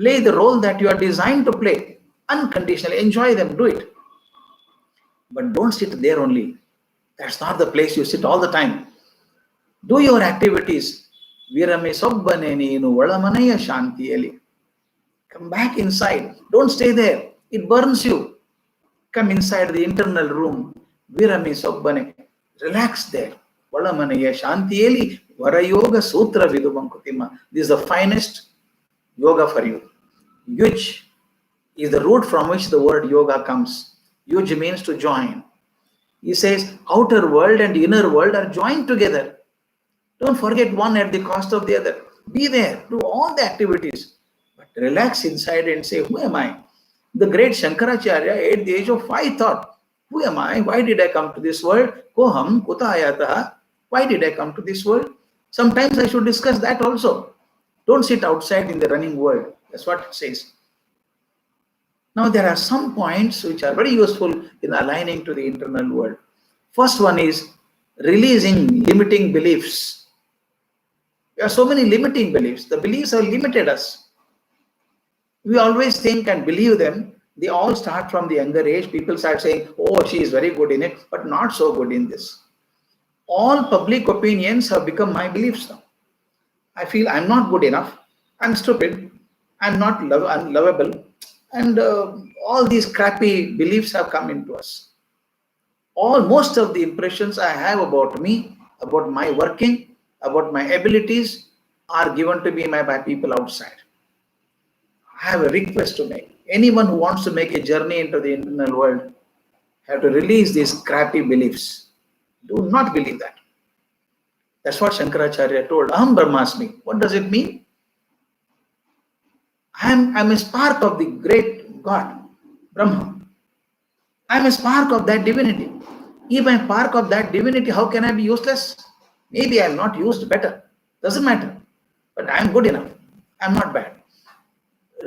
Play the role that you are designed to play. Unconditionally, enjoy them, do it. But don't sit there only. That's not the place you sit all the time. Do your activities. ವಿರಮಿಸೊಬ್ಬನೆ ನೀನು ಒಳಮನೆಯ ಶಾಂತಿಯಲ್ಲಿ. Come back inside. Don't stay there. It burns you. Come inside the internal room. ವಿರಮಿಸೊಬ್ಬನೆ. Relax there. ಒಳಮನೆಯ ಶಾಂತಿಯಲ್ಲಿ ವರಯೋಗ ಸೂತ್ರವಿದು Mankutimma. This is the finest yoga for you. Yuj is the root from which the word yoga comes. Yuj means to join. He says outer world and inner world are joined together. Don't forget one at the cost of the other. Be there. Do all the activities. But relax inside and say, who am I? The great Shankaracharya at the age of 5 thought, who am I? Why did I come to this world? Koham kuta ayataha. Why did I come to this world? Sometimes I should discuss that also. Don't sit outside in the running world. That's what it says. Now, there are some points which are very useful in aligning to the internal world. First one is releasing limiting beliefs. There are so many limiting beliefs. The beliefs have limited us. We always think and believe them. They all start from the younger age. People start saying, oh, she is very good in it, but not so good in this. All public opinions have become my beliefs now. I feel I'm not good enough. I'm stupid. I'm not unlovable. And all these crappy beliefs have come into us. Most of the impressions I have about me, about my working, about my abilities are given to me by people outside. I have a request to make. Anyone who wants to make a journey into the internal world have to release these crappy beliefs. Do not believe that. That's what Shankaracharya told. Aham Brahmasmi. What does it mean? I'm a spark of the great God, Brahma. I'm a spark of that divinity. If I'm a spark of that divinity, how can I be useless? Maybe I'm not used better. Doesn't matter. But I'm good enough. I'm not bad.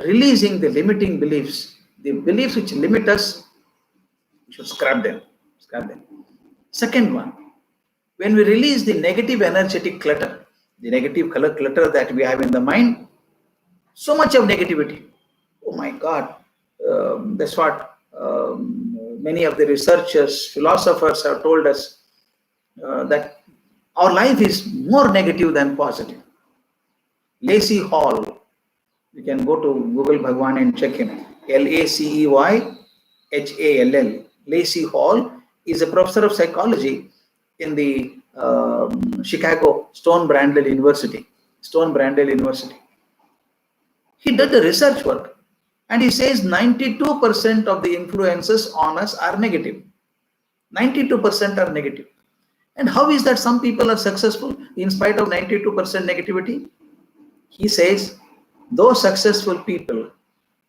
Releasing the limiting beliefs, the beliefs which limit us, we should scrap them. Scrap them. Second one, when we release the negative energetic clutter, the negative color clutter that we have in the mind, so much of negativity. Oh my God. That's what many of the researchers, philosophers have told us that our life is more negative than positive. Lacey Hall, you can go to Google Bhagwan and check him. Laceyhall. Lacey Hall is a professor of psychology in the Chicago Stone Brandel University. He did the research work and he says 92% of the influences on us are negative. 92% are negative. And how is that some people are successful in spite of 92% negativity? He says those successful people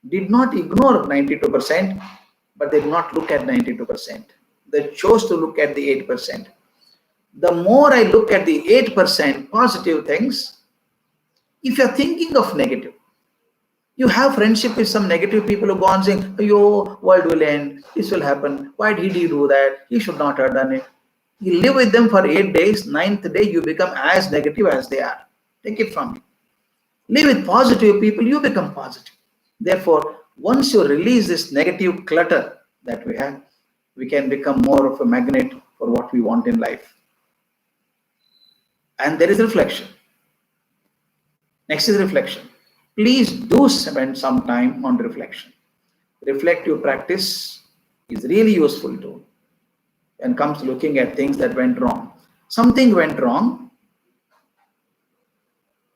did not ignore 92%, but they did not look at 92%. They chose to look at the 8%. The more I look at the 8% positive things, if you're thinking of negative, you have friendship with some negative people who go on saying, "Yo, world will end, this will happen, why did he do that? He should not have done it." You live with them for 8 days, 9th day, you become as negative as they are. Take it from me. Live with positive people, you become positive. Therefore, once you release this negative clutter that we have, we can become more of a magnet for what we want in life. And there is reflection. Next is reflection. Please do spend some time on reflection. Reflective practice is really useful too when it comes to looking at things that went wrong. Something went wrong,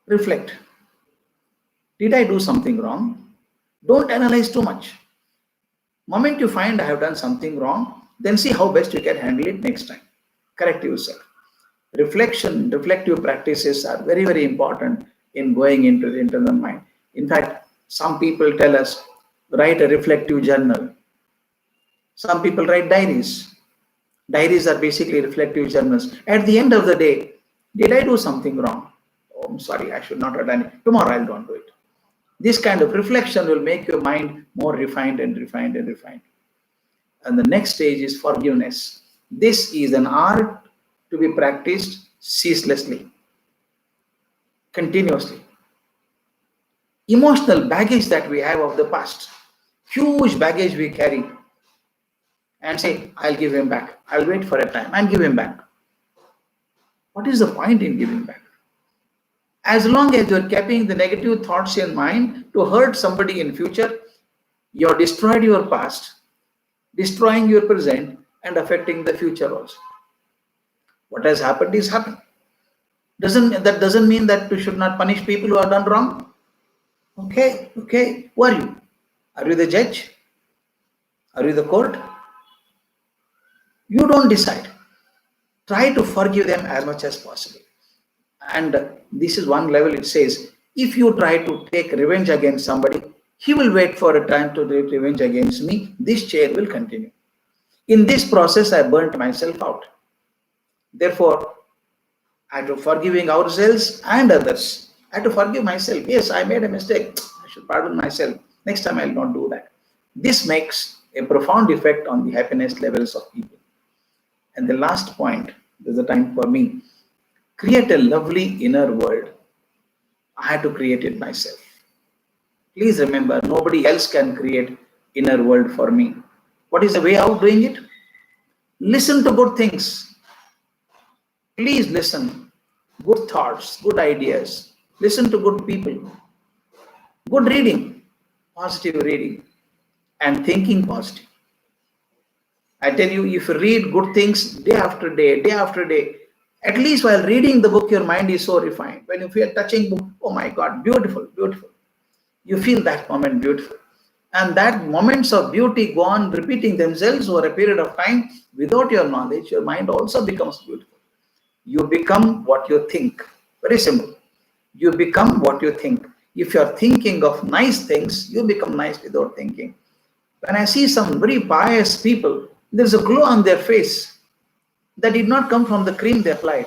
reflect. Did I do something wrong? Don't analyze too much. Moment you find I have done something wrong, then see how best you can handle it next time. Correct yourself. Reflective practices are very, very important in going into the internal mind. In fact, some people tell us, write a reflective journal. Some people write diaries. Diaries are basically reflective journals. At the end of the day, did I do something wrong? Oh, I'm sorry, I should not have done it. Tomorrow I'll don't do it. This kind of reflection will make your mind more refined and refined and refined. And the next stage is forgiveness. This is an art to be practiced ceaselessly, continuously. Emotional baggage that we have of the past, huge baggage we carry, and say, I'll give him back. I'll wait for a time and give him back. What is the point in giving back? As long as you're keeping the negative thoughts in mind to hurt somebody in future, you're destroyed your past, destroying your present, and affecting the future also. What has happened is happened. That doesn't mean that we should not punish people who have done wrong. Okay. Who are you? Are you the judge? Are you the court? You don't decide. Try to forgive them as much as possible. And this is one level. It says, if you try to take revenge against somebody, he will wait for a time to take revenge against me. This chain will continue. In this process, I burnt myself out. Therefore, I have to forgiving ourselves and others. I have to forgive myself. Yes, I made a mistake. I should pardon myself. Next time I will not do that. This makes a profound effect on the happiness levels of people. And the last point, there's a time for me. Create a lovely inner world. I had to create it myself. Please remember, nobody else can create inner world for me. What is the way of doing it? Listen to good things. Please listen. Good thoughts, good ideas. Listen to good people. Good reading, positive reading, and thinking positive. I tell you, if you read good things day after day, at least while reading the book, your mind is so refined. When you feel touching book, oh my God, beautiful, beautiful. You feel that moment beautiful. And that moments of beauty go on repeating themselves over a period of time. Without your knowledge, your mind also becomes beautiful. You become what you think. Very simple. You become what you think. If you are thinking of nice things, you become nice without thinking. When I see some very pious people, there's a glow on their face that did not come from the cream they applied.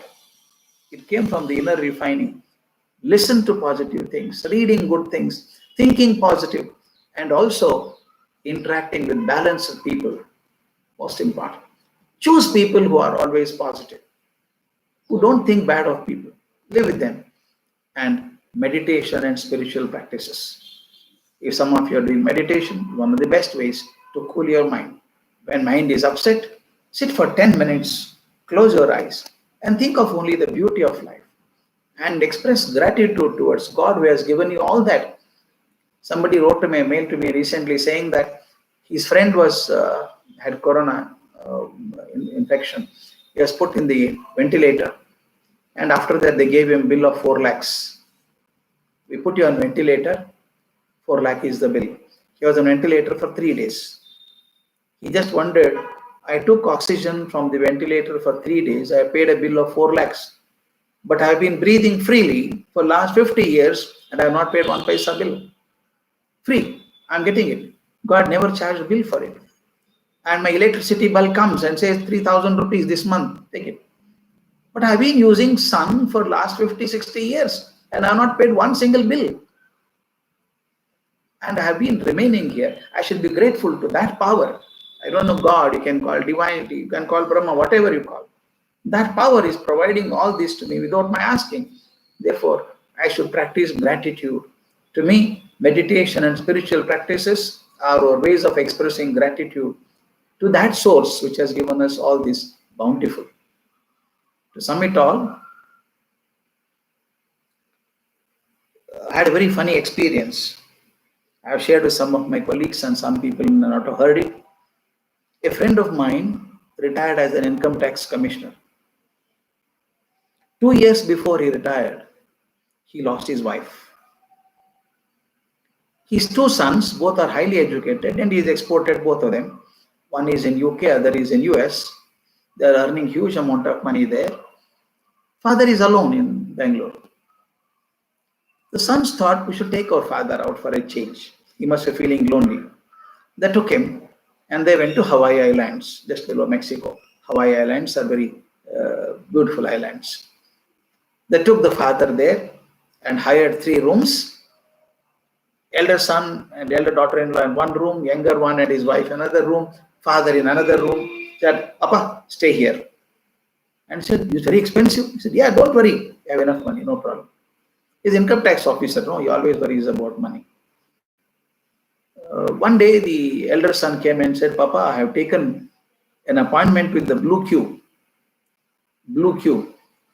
It came from the inner refining. Listen to positive things, reading good things, thinking positive, and also interacting with balanced people. Most important. Choose people who are always positive, who don't think bad of people. Live with them. And meditation and spiritual practices. If some of you are doing meditation, one of the best ways to cool your mind. When mind is upset, sit for 10 minutes, close your eyes, and think of only the beauty of life. And express gratitude towards God who has given you all that. Somebody wrote to me, a mail to me recently saying that his friend was had corona infection. He was put in the ventilator, and after that they gave him a bill of 4 lakhs. We put you on ventilator, 4 lakh is the bill. He was on ventilator for 3 days. He just wondered, I took oxygen from the ventilator for 3 days. I paid a bill of 4 lakhs. But I have been breathing freely for last 50 years and I have not paid 1 paisa bill. Free. I'm getting it. God never charged a bill for it. And my electricity bill comes and says 3,000 rupees this month. Take it. But I've been using sun for last 50, 60 years and I have not paid one single bill. And I have been remaining here. I should be grateful to that power. I don't know God, you can call divinity, you can call Brahma, whatever you call. That power is providing all this to me without my asking. Therefore, I should practice gratitude. To me, meditation and spiritual practices are ways of expressing gratitude to that source which has given us all this bountiful. To sum it all, I had a very funny experience. I have shared with some of my colleagues and some people may not have heard it. A friend of mine retired as an income tax commissioner. 2 years before he retired, he lost his wife. His 2 sons, both are highly educated and he has exported both of them. One is in UK, other is in US. They are earning huge amount of money there. Father is alone in Bangalore. The sons thought we should take our father out for a change. He must be feeling lonely. They took him and they went to Hawaii Islands, just below Mexico. Hawaii Islands are very beautiful islands. They took the father there and hired 3 rooms. Elder son and elder daughter-in-law in one room, younger one and his wife in another room, father in another room. Said, Papa, stay here. And said, it's very expensive. He said, yeah, don't worry. I have enough money, no problem. He's income tax officer, no, he always worries about money. One day the elder son came and said, Papa, I have taken an appointment with the blue queue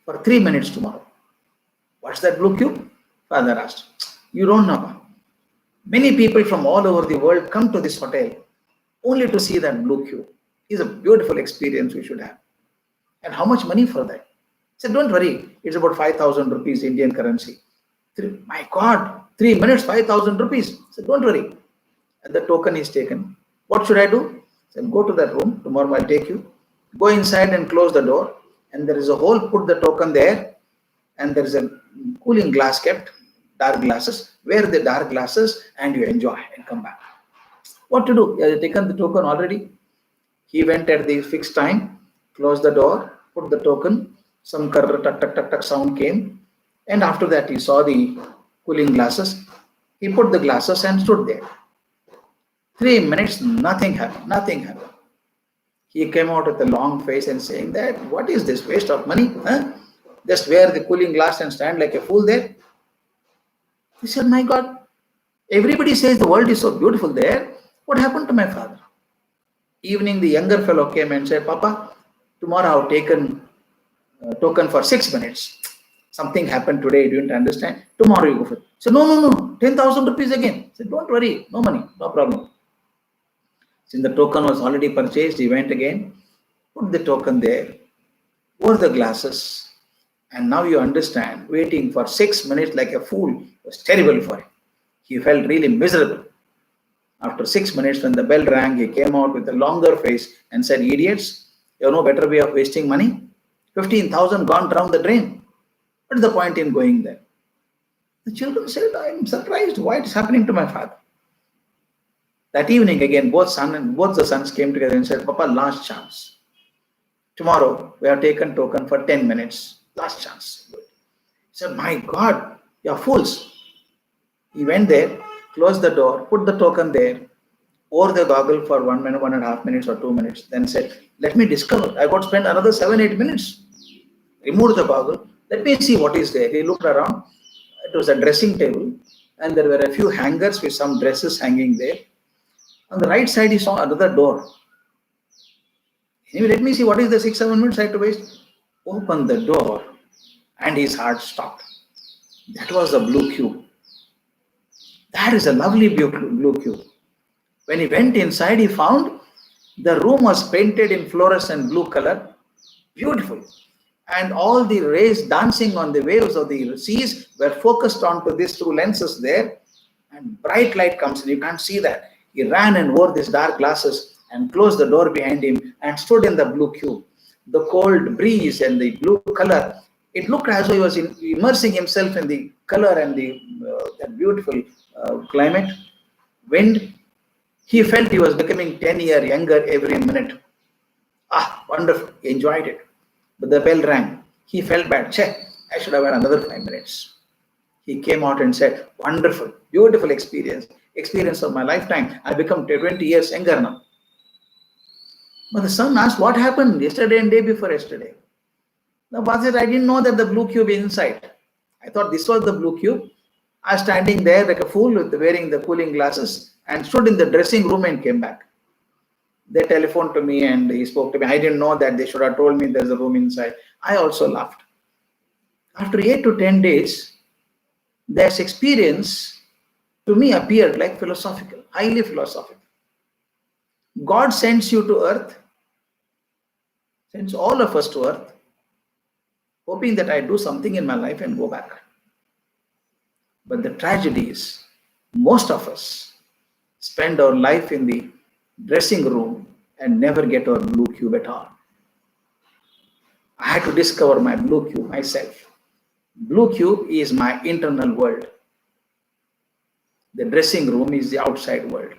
for 3 minutes tomorrow. What's that blue queue? Father asked. You don't know. Many people from all over the world come to this hotel only to see that blue queue. It's a beautiful experience we should have. And how much money for that? He said, don't worry, it's about 5,000 rupees Indian currency. My God, 3 minutes, 5,000 rupees. He said, don't worry. And the token is taken. What should I do? He said, go to that room. Tomorrow I'll take you. Go inside and close the door. And there is a hole, put the token there. And there is a cooling glass kept, dark glasses. Wear the dark glasses and you enjoy and come back. What to do? He has taken the token already. He went at the fixed time, closed the door, put the token. Some tuck, tuck, tuck, tuck sound came. And after that, he saw the cooling glasses. He put the glasses and stood there. 3 minutes, nothing happened. Nothing happened. He came out with a long face and saying that, what is this waste of money? Huh? Just wear the cooling glass and stand like a fool there. He said, my God, everybody says the world is so beautiful there. What happened to my father? Evening, the younger fellow came and said, Papa, tomorrow I've taken token for 6 minutes. Something happened today, you didn't understand. Tomorrow you go for it. So no, 10,000 rupees again. I said, don't worry, no money, no problem. Since the token was already purchased, he went again, put the token there, wore the glasses, and now you understand, waiting for 6 minutes like a fool was terrible for him. He felt really miserable. After 6 minutes, when the bell rang, he came out with a longer face and said, idiots, you have no better way of wasting money? 15,000 gone down the drain. What is the point in going there? The children said, I am surprised why it's happening to my father. That evening again, both the sons came together and said, Papa, last chance. Tomorrow, we have taken token for 10 minutes. Last chance. He said, my God, you are fools. He went there, closed the door, put the token there, wore the goggle for 1 minute, 1.5 minutes or 2 minutes, then said, let me discover. I got to spend another 7-8 minutes. Removed the goggle. Let me see what is there. He looked around. It was a dressing table, and there were a few hangers with some dresses hanging there. On the right side, he saw another door. Anyway, let me see what is the 6-7 minutes I had to waste. Opened the door, and his heart stopped. That was a blue cube. That is a lovely blue cube. When he went inside, he found the room was painted in fluorescent blue color. Beautiful. And all the rays dancing on the waves of the seas were focused onto this through lenses there. And bright light comes in. You can't see that. He ran and wore these dark glasses and closed the door behind him and stood in the blue cube. The cold breeze and the blue color, it looked as though he was immersing himself in the color and the that beautiful climate, wind. He felt he was becoming 10 years younger every minute. Ah, wonderful. He enjoyed it. But the bell rang. He felt bad. Che, I should have had another 5 minutes. He came out and said, wonderful, beautiful experience of my lifetime. I become 20 years younger now. But the son asked, what happened yesterday and day before yesterday? The father said, I didn't know that the blue cube is inside. I thought this was the blue cube. I was standing there like a fool with wearing the cooling glasses and stood in the dressing room and came back. They telephoned to me and he spoke to me. I didn't know that. They should have told me there's a room inside. I also laughed. After 8 to 10 days, this experience to me appeared like philosophical, highly philosophical. God sends you to earth, sends all of us to earth, hoping that I do something in my life and go back. But the tragedy is, most of us spend our life in the dressing room and never get our blue cube at all. I had to discover my blue cube myself. Blue cube is my internal world. The dressing room is the outside world.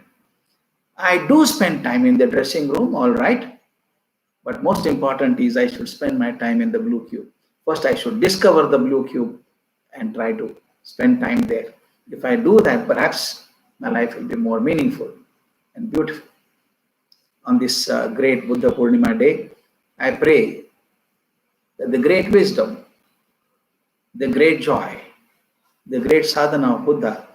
I do spend time in the dressing room, all right. But most important is I should spend my time in the blue cube. First, I should discover the blue cube and try to spend time there. If I do that, perhaps my life will be more meaningful and beautiful. On this great Buddha Purnima day, I pray that the great wisdom, the great joy, the great sadhana of Buddha,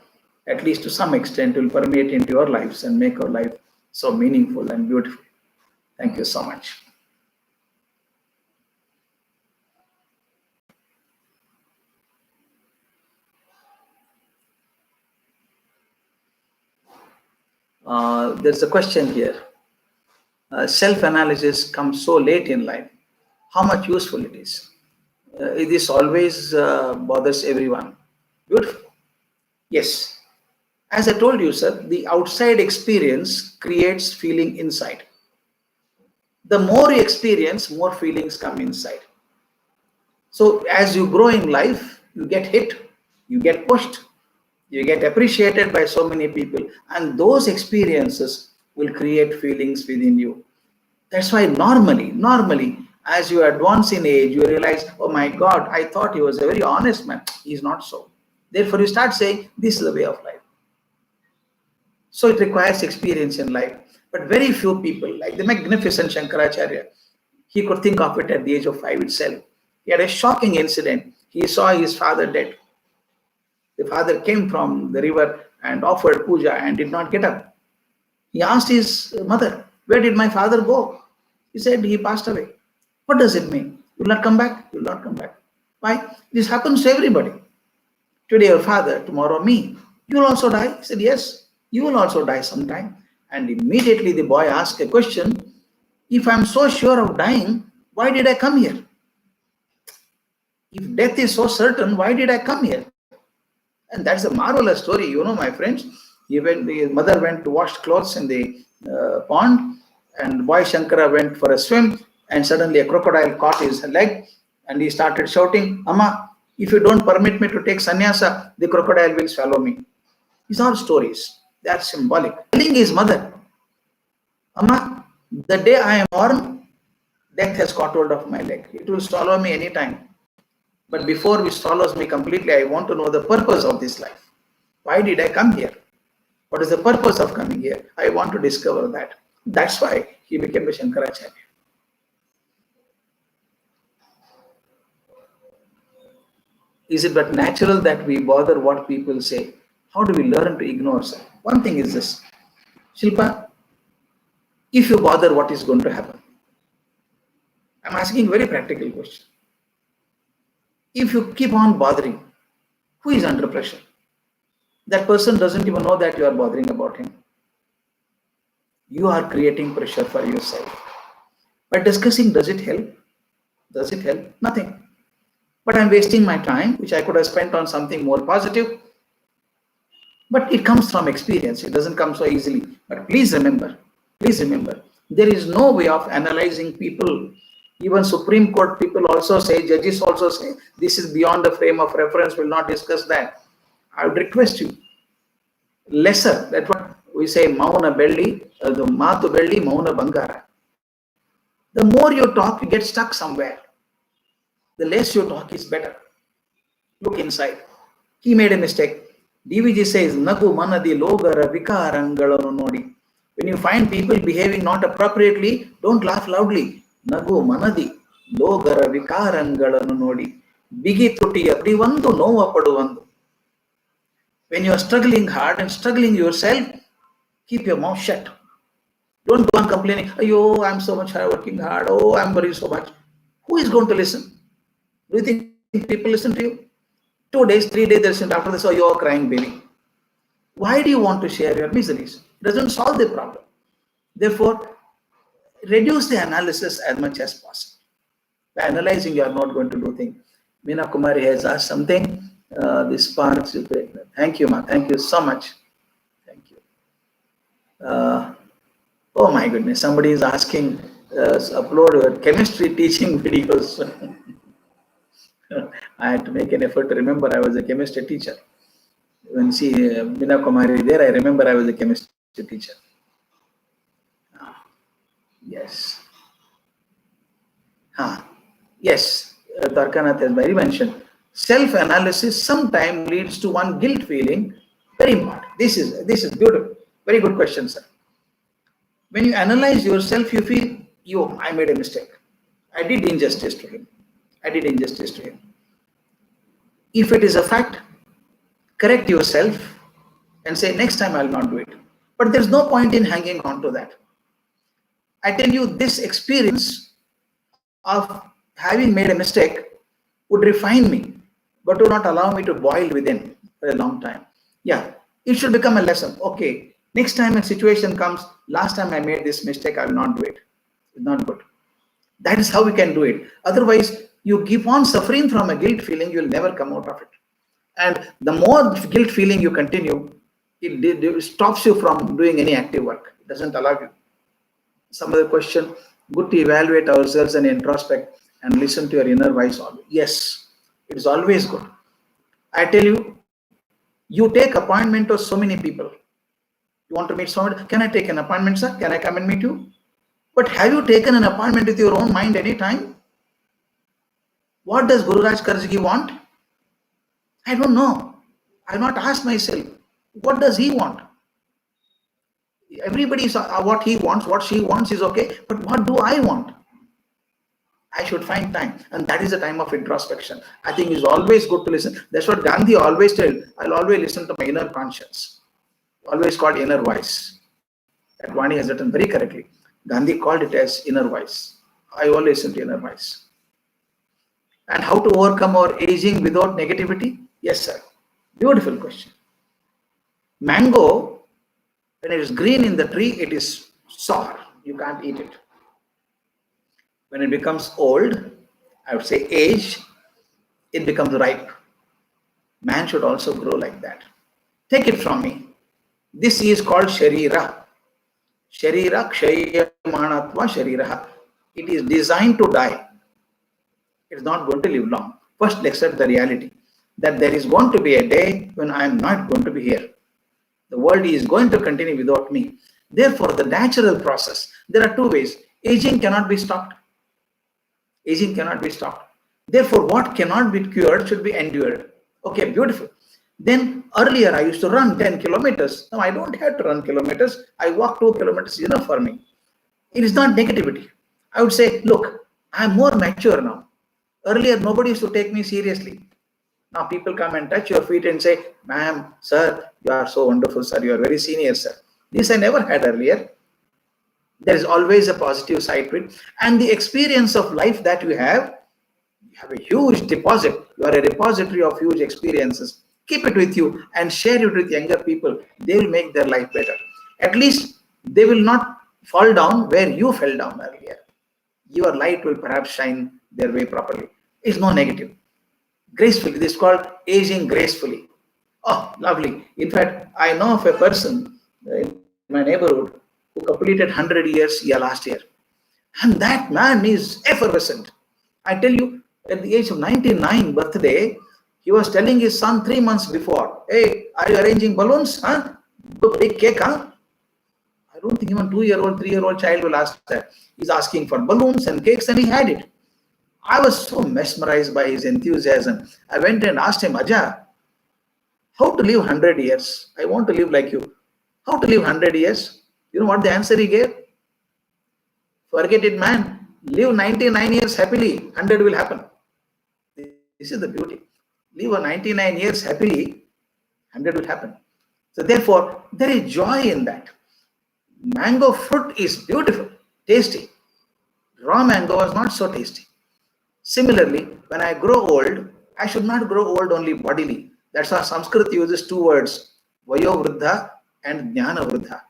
at least to some extent, will permeate into your lives and make your life so meaningful and beautiful. Thank you so much. There's a question here. Self-analysis comes so late in life. How much useful it is? This always bothers everyone. Beautiful. Yes. As I told you, sir, the outside experience creates feeling inside. The more you experience, more feelings come inside. So as you grow in life, you get hit, you get pushed, you get appreciated by so many people, and those experiences will create feelings within you. That's why normally, as you advance in age, you realize, oh my God, I thought he was a very honest man. He's not so. Therefore, you start saying, this is the way of life. So it requires experience in life. But very few people, like the magnificent Shankaracharya, he could think of it at the age of 5 itself. He had a shocking incident. He saw his father dead. The father came from the river and offered puja and did not get up. He asked his mother, "Where did my father go?" He said, "He passed away." What does it mean? You will not come back? You will not come back. Why? This happens to everybody. Today your father, tomorrow me. You will also die? He said, "Yes, you will also die sometime." And immediately the boy asked a question, if I am so sure of dying, why did I come here? If death is so certain, why did I come here? And that's a marvelous story, my friends. Even the mother went to wash clothes in the pond, and boy Shankara went for a swim, and suddenly a crocodile caught his leg, and he started shouting, "Amma, if you don't permit me to take sannyasa, the crocodile will swallow me." These are stories. They are symbolic. Telling his mother, "Amma, the day I am born, death has caught hold of my leg. It will swallow me anytime. But before it swallows me completely, I want to know the purpose of this life. Why did I come here? What is the purpose of coming here? I want to discover that." That's why he became a Shankaracharya. Is it but natural that we bother what people say? How do we learn to ignore self? One thing is this, Shilpa, if you bother, what is going to happen? I'm asking a very practical question. If you keep on bothering, who is under pressure? That person doesn't even know that you are bothering about him. You are creating pressure for yourself. By discussing, does it help? Does it help? Nothing. But I'm wasting my time, which I could have spent on something more positive. But it comes from experience. It doesn't come so easily. But please remember, there is no way of analyzing people. Even Supreme Court people also say, judges also say, this is beyond the frame of reference, will not discuss that. I would request you, lesser, that's what we say, Mauna Belli, the Matu Belli, Mauna Bangara. The more you talk, you get stuck somewhere. The less you talk is better. Look inside. He made a mistake. DVG says, Nagu manadi logara vikarangalanu nodi. When you find people behaving not appropriately, don't laugh loudly. Nagu manadi logara vikarangalanu nodi. Bigi tutti apdivandu nova paduvandu. When you are struggling hard and struggling yourself, keep your mouth shut. Don't go on complaining, "Oh, I'm so much working hard. Oh, I'm worrying so much." Who is going to listen? Do you think people listen to you? 2 days, 3 days, they listen. After this, "Oh, you're crying, baby." Why do you want to share your miseries? It doesn't solve the problem. Therefore, reduce the analysis as much as possible. By analyzing, you are not going to do things. Meena Kumari has asked something. This part, thank you, ma. Thank you so much. Thank you. Oh my goodness, somebody is asking upload your chemistry teaching videos. I had to make an effort to remember I was a chemistry teacher. When see Meena Kumari there, I remember I was a chemistry teacher. Yes. Yes, Tarkanath has very mentioned. Self-analysis sometimes leads to one guilt feeling. Very important. This is beautiful. Very good question, sir. When you analyze yourself, you feel, I made a mistake. I did injustice to him. If it is a fact, correct yourself and say, next time I'll not do it. But there's no point in hanging on to that. I tell you, this experience of having made a mistake would refine me, but would not allow me to boil within for a long time. Yeah, it should become a lesson. Okay, next time a situation comes, last time I made this mistake, I will not do it. It's not good. That is how we can do it. Otherwise, you keep on suffering from a guilt feeling, you'll never come out of it. And the more guilt feeling you continue, it stops you from doing any active work. It doesn't allow you. Some other question, good to evaluate ourselves and introspect and listen to your inner voice. Yes, it is always good. I tell you, you take appointment to so many people. You want to meet someone, can I take an appointment, sir? Can I come and meet you? But have you taken an appointment with your own mind any time? What does Gururaj Karajagi want? I don't know. I have not asked myself, what does he want? Everybody's what he wants, what she wants is okay, but what do I want? I should find time, and that is the time of introspection. I think it's always good to listen. That's what Gandhi always tell. I'll always listen to my inner conscience, always called inner voice. That Vani has written very correctly. Gandhi called it as inner voice. I always listen to inner voice. And how to overcome our aging without negativity? Yes, sir. Beautiful question. Mango, when it is green in the tree, it is sour. You can't eat it. When it becomes old, I would say age, it becomes ripe. Man should also grow like that. Take it from me. This is called Sharira. Sharira Kshayamanatva Shariraha. It is designed to die. It is not going to live long. First, accept the reality that there is going to be a day when I am not going to be here. The world is going to continue without me. Therefore, the natural process, there are two ways. Aging cannot be stopped. Aging cannot be stopped. Therefore, what cannot be cured should be endured. Okay, beautiful. Then earlier I used to run 10 kilometers. Now I don't have to run kilometers. I walk 2 kilometers is enough for me. It is not negativity. I would say, look, I'm more mature now. Earlier, nobody used to take me seriously. Now people come and touch your feet and say, ma'am, sir, you are so wonderful, sir. You are very senior, sir. This I never had earlier. There is always a positive side to it. And the experience of life that you have a huge deposit. You are a repository of huge experiences. Keep it with you and share it with younger people. They will make their life better. At least they will not fall down where you fell down earlier. Your light will perhaps shine their way properly. It's no negative. Gracefully. This is called aging gracefully. Oh, lovely. In fact, I know of a person in my neighborhood who completed 100 years last year. And that man is effervescent. I tell you, at the age of 99 birthday, he was telling his son 3 months before, hey, are you arranging balloons? Huh? Big cake, huh? I don't think even 2-year-old, 3-year-old child will ask that. He's asking for balloons and cakes, and he had it. I was so mesmerized by his enthusiasm. I went and asked him, Aja, how to live 100 years? I want to live like you. How to live 100 years? You know what the answer he gave? Forget it, man. Live 99 years happily. 100 will happen. This is the beauty. Live 99 years happily. 100 will happen. So therefore, there is joy in that. Mango fruit is beautiful, tasty. Raw mango is not so tasty. Similarly, when I grow old, I should not grow old only bodily. That's why Sanskrit uses two words, Vayo Vruddha and Jnana Vruddha.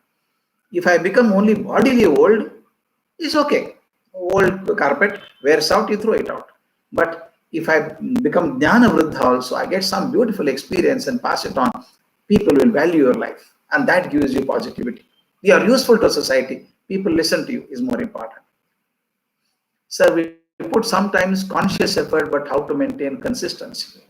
If I become only bodily old, it's okay. Old carpet wears out, you throw it out. But if I become Jnana Vruddha also, I get some beautiful experience and pass it on. People will value your life, and that gives you positivity. You are useful to society. People listen to you is more important. Sir, we put sometimes conscious effort, but how to maintain consistency?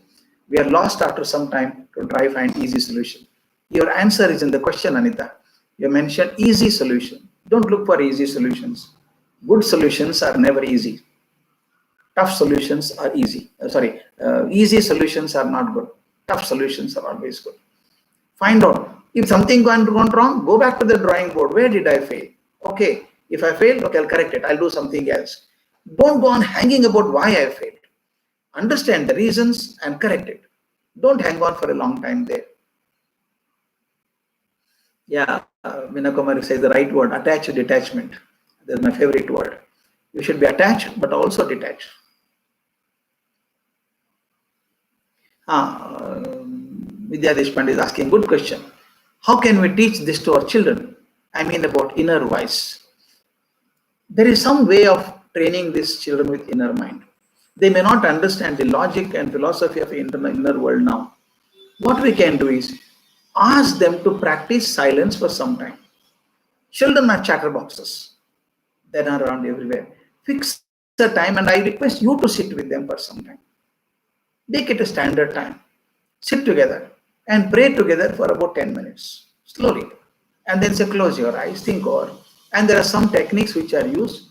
We are lost after some time to try find easy solution. Your answer is in the question, Anita. You mentioned easy solution. Don't look for easy solutions. Good solutions are never easy. Tough solutions are easy. Easy solutions are not good. Tough solutions are always good. Find out. If something gone wrong, go back to the drawing board. Where did I fail? Okay. If I failed, okay, I'll correct it. I'll do something else. Don't go on hanging about why I failed. Understand the reasons and correct it. Don't hang on for a long time there. Yeah, Meena Kumari says the right word, attached detachment. That's my favorite word. You should be attached, but also detached. Vidya Deshpande is asking, good question. How can we teach this to our children? I mean about inner voice. There is some way of training these children with inner mind. They may not understand the logic and philosophy of inner world now. What we can do is ask them to practice silence for some time. Children are chatterboxes. They are around everywhere. Fix the time, and I request you to sit with them for some time. Make it a standard time. Sit together and pray together for about 10 minutes, slowly. And then say, close your eyes, think over. And there are some techniques which are used.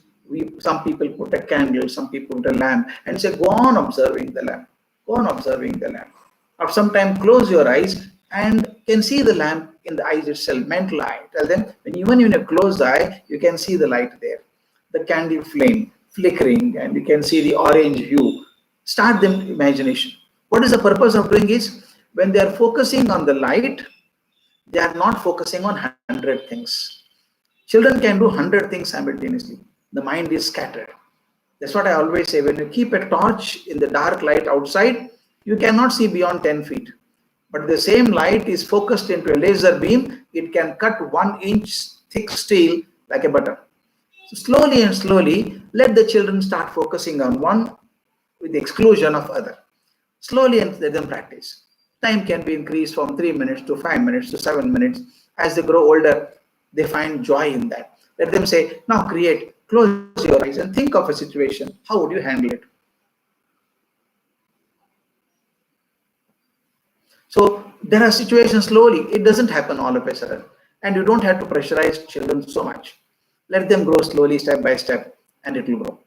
Some people put a candle, some people put a lamp, and say, go on observing the lamp. Go on observing the lamp. After some time, close your eyes and can see the lamp in the eyes itself, mental eye. Tell them, even when you close the eye, you can see the light there, the candle flame flickering, and you can see the orange hue. Start them imagination. What is the purpose of doing is, when they are focusing on the light, they are not focusing on 100 things. Children can do 100 things simultaneously. The mind is scattered. That's what I always say. When you keep a torch in the dark light outside, you cannot see beyond 10 feet. But the same light is focused into a laser beam. It can cut 1 inch thick steel like a butter. So slowly and slowly, let the children start focusing on one with the exclusion of other. Slowly, and let them practice. Time can be increased from 3 minutes to 5 minutes to 7 minutes. As they grow older, they find joy in that. Let them say, now create, close your eyes and think of a situation. How would you handle it? So there are situations slowly. It doesn't happen all of a sudden. And you don't have to pressurize children so much. Let them grow slowly, step by step, and it will grow.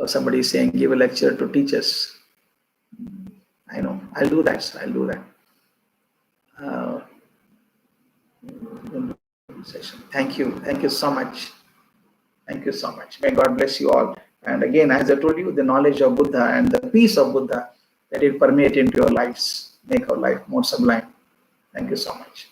Somebody is saying, give a lecture to teachers. I know. I'll do that. I'll do that. Session. Thank you. Thank you so much. Thank you so much. May God bless you all. And again, as I told you, the knowledge of Buddha and the peace of Buddha, that it permeate into your lives, make our life more sublime. Thank you so much.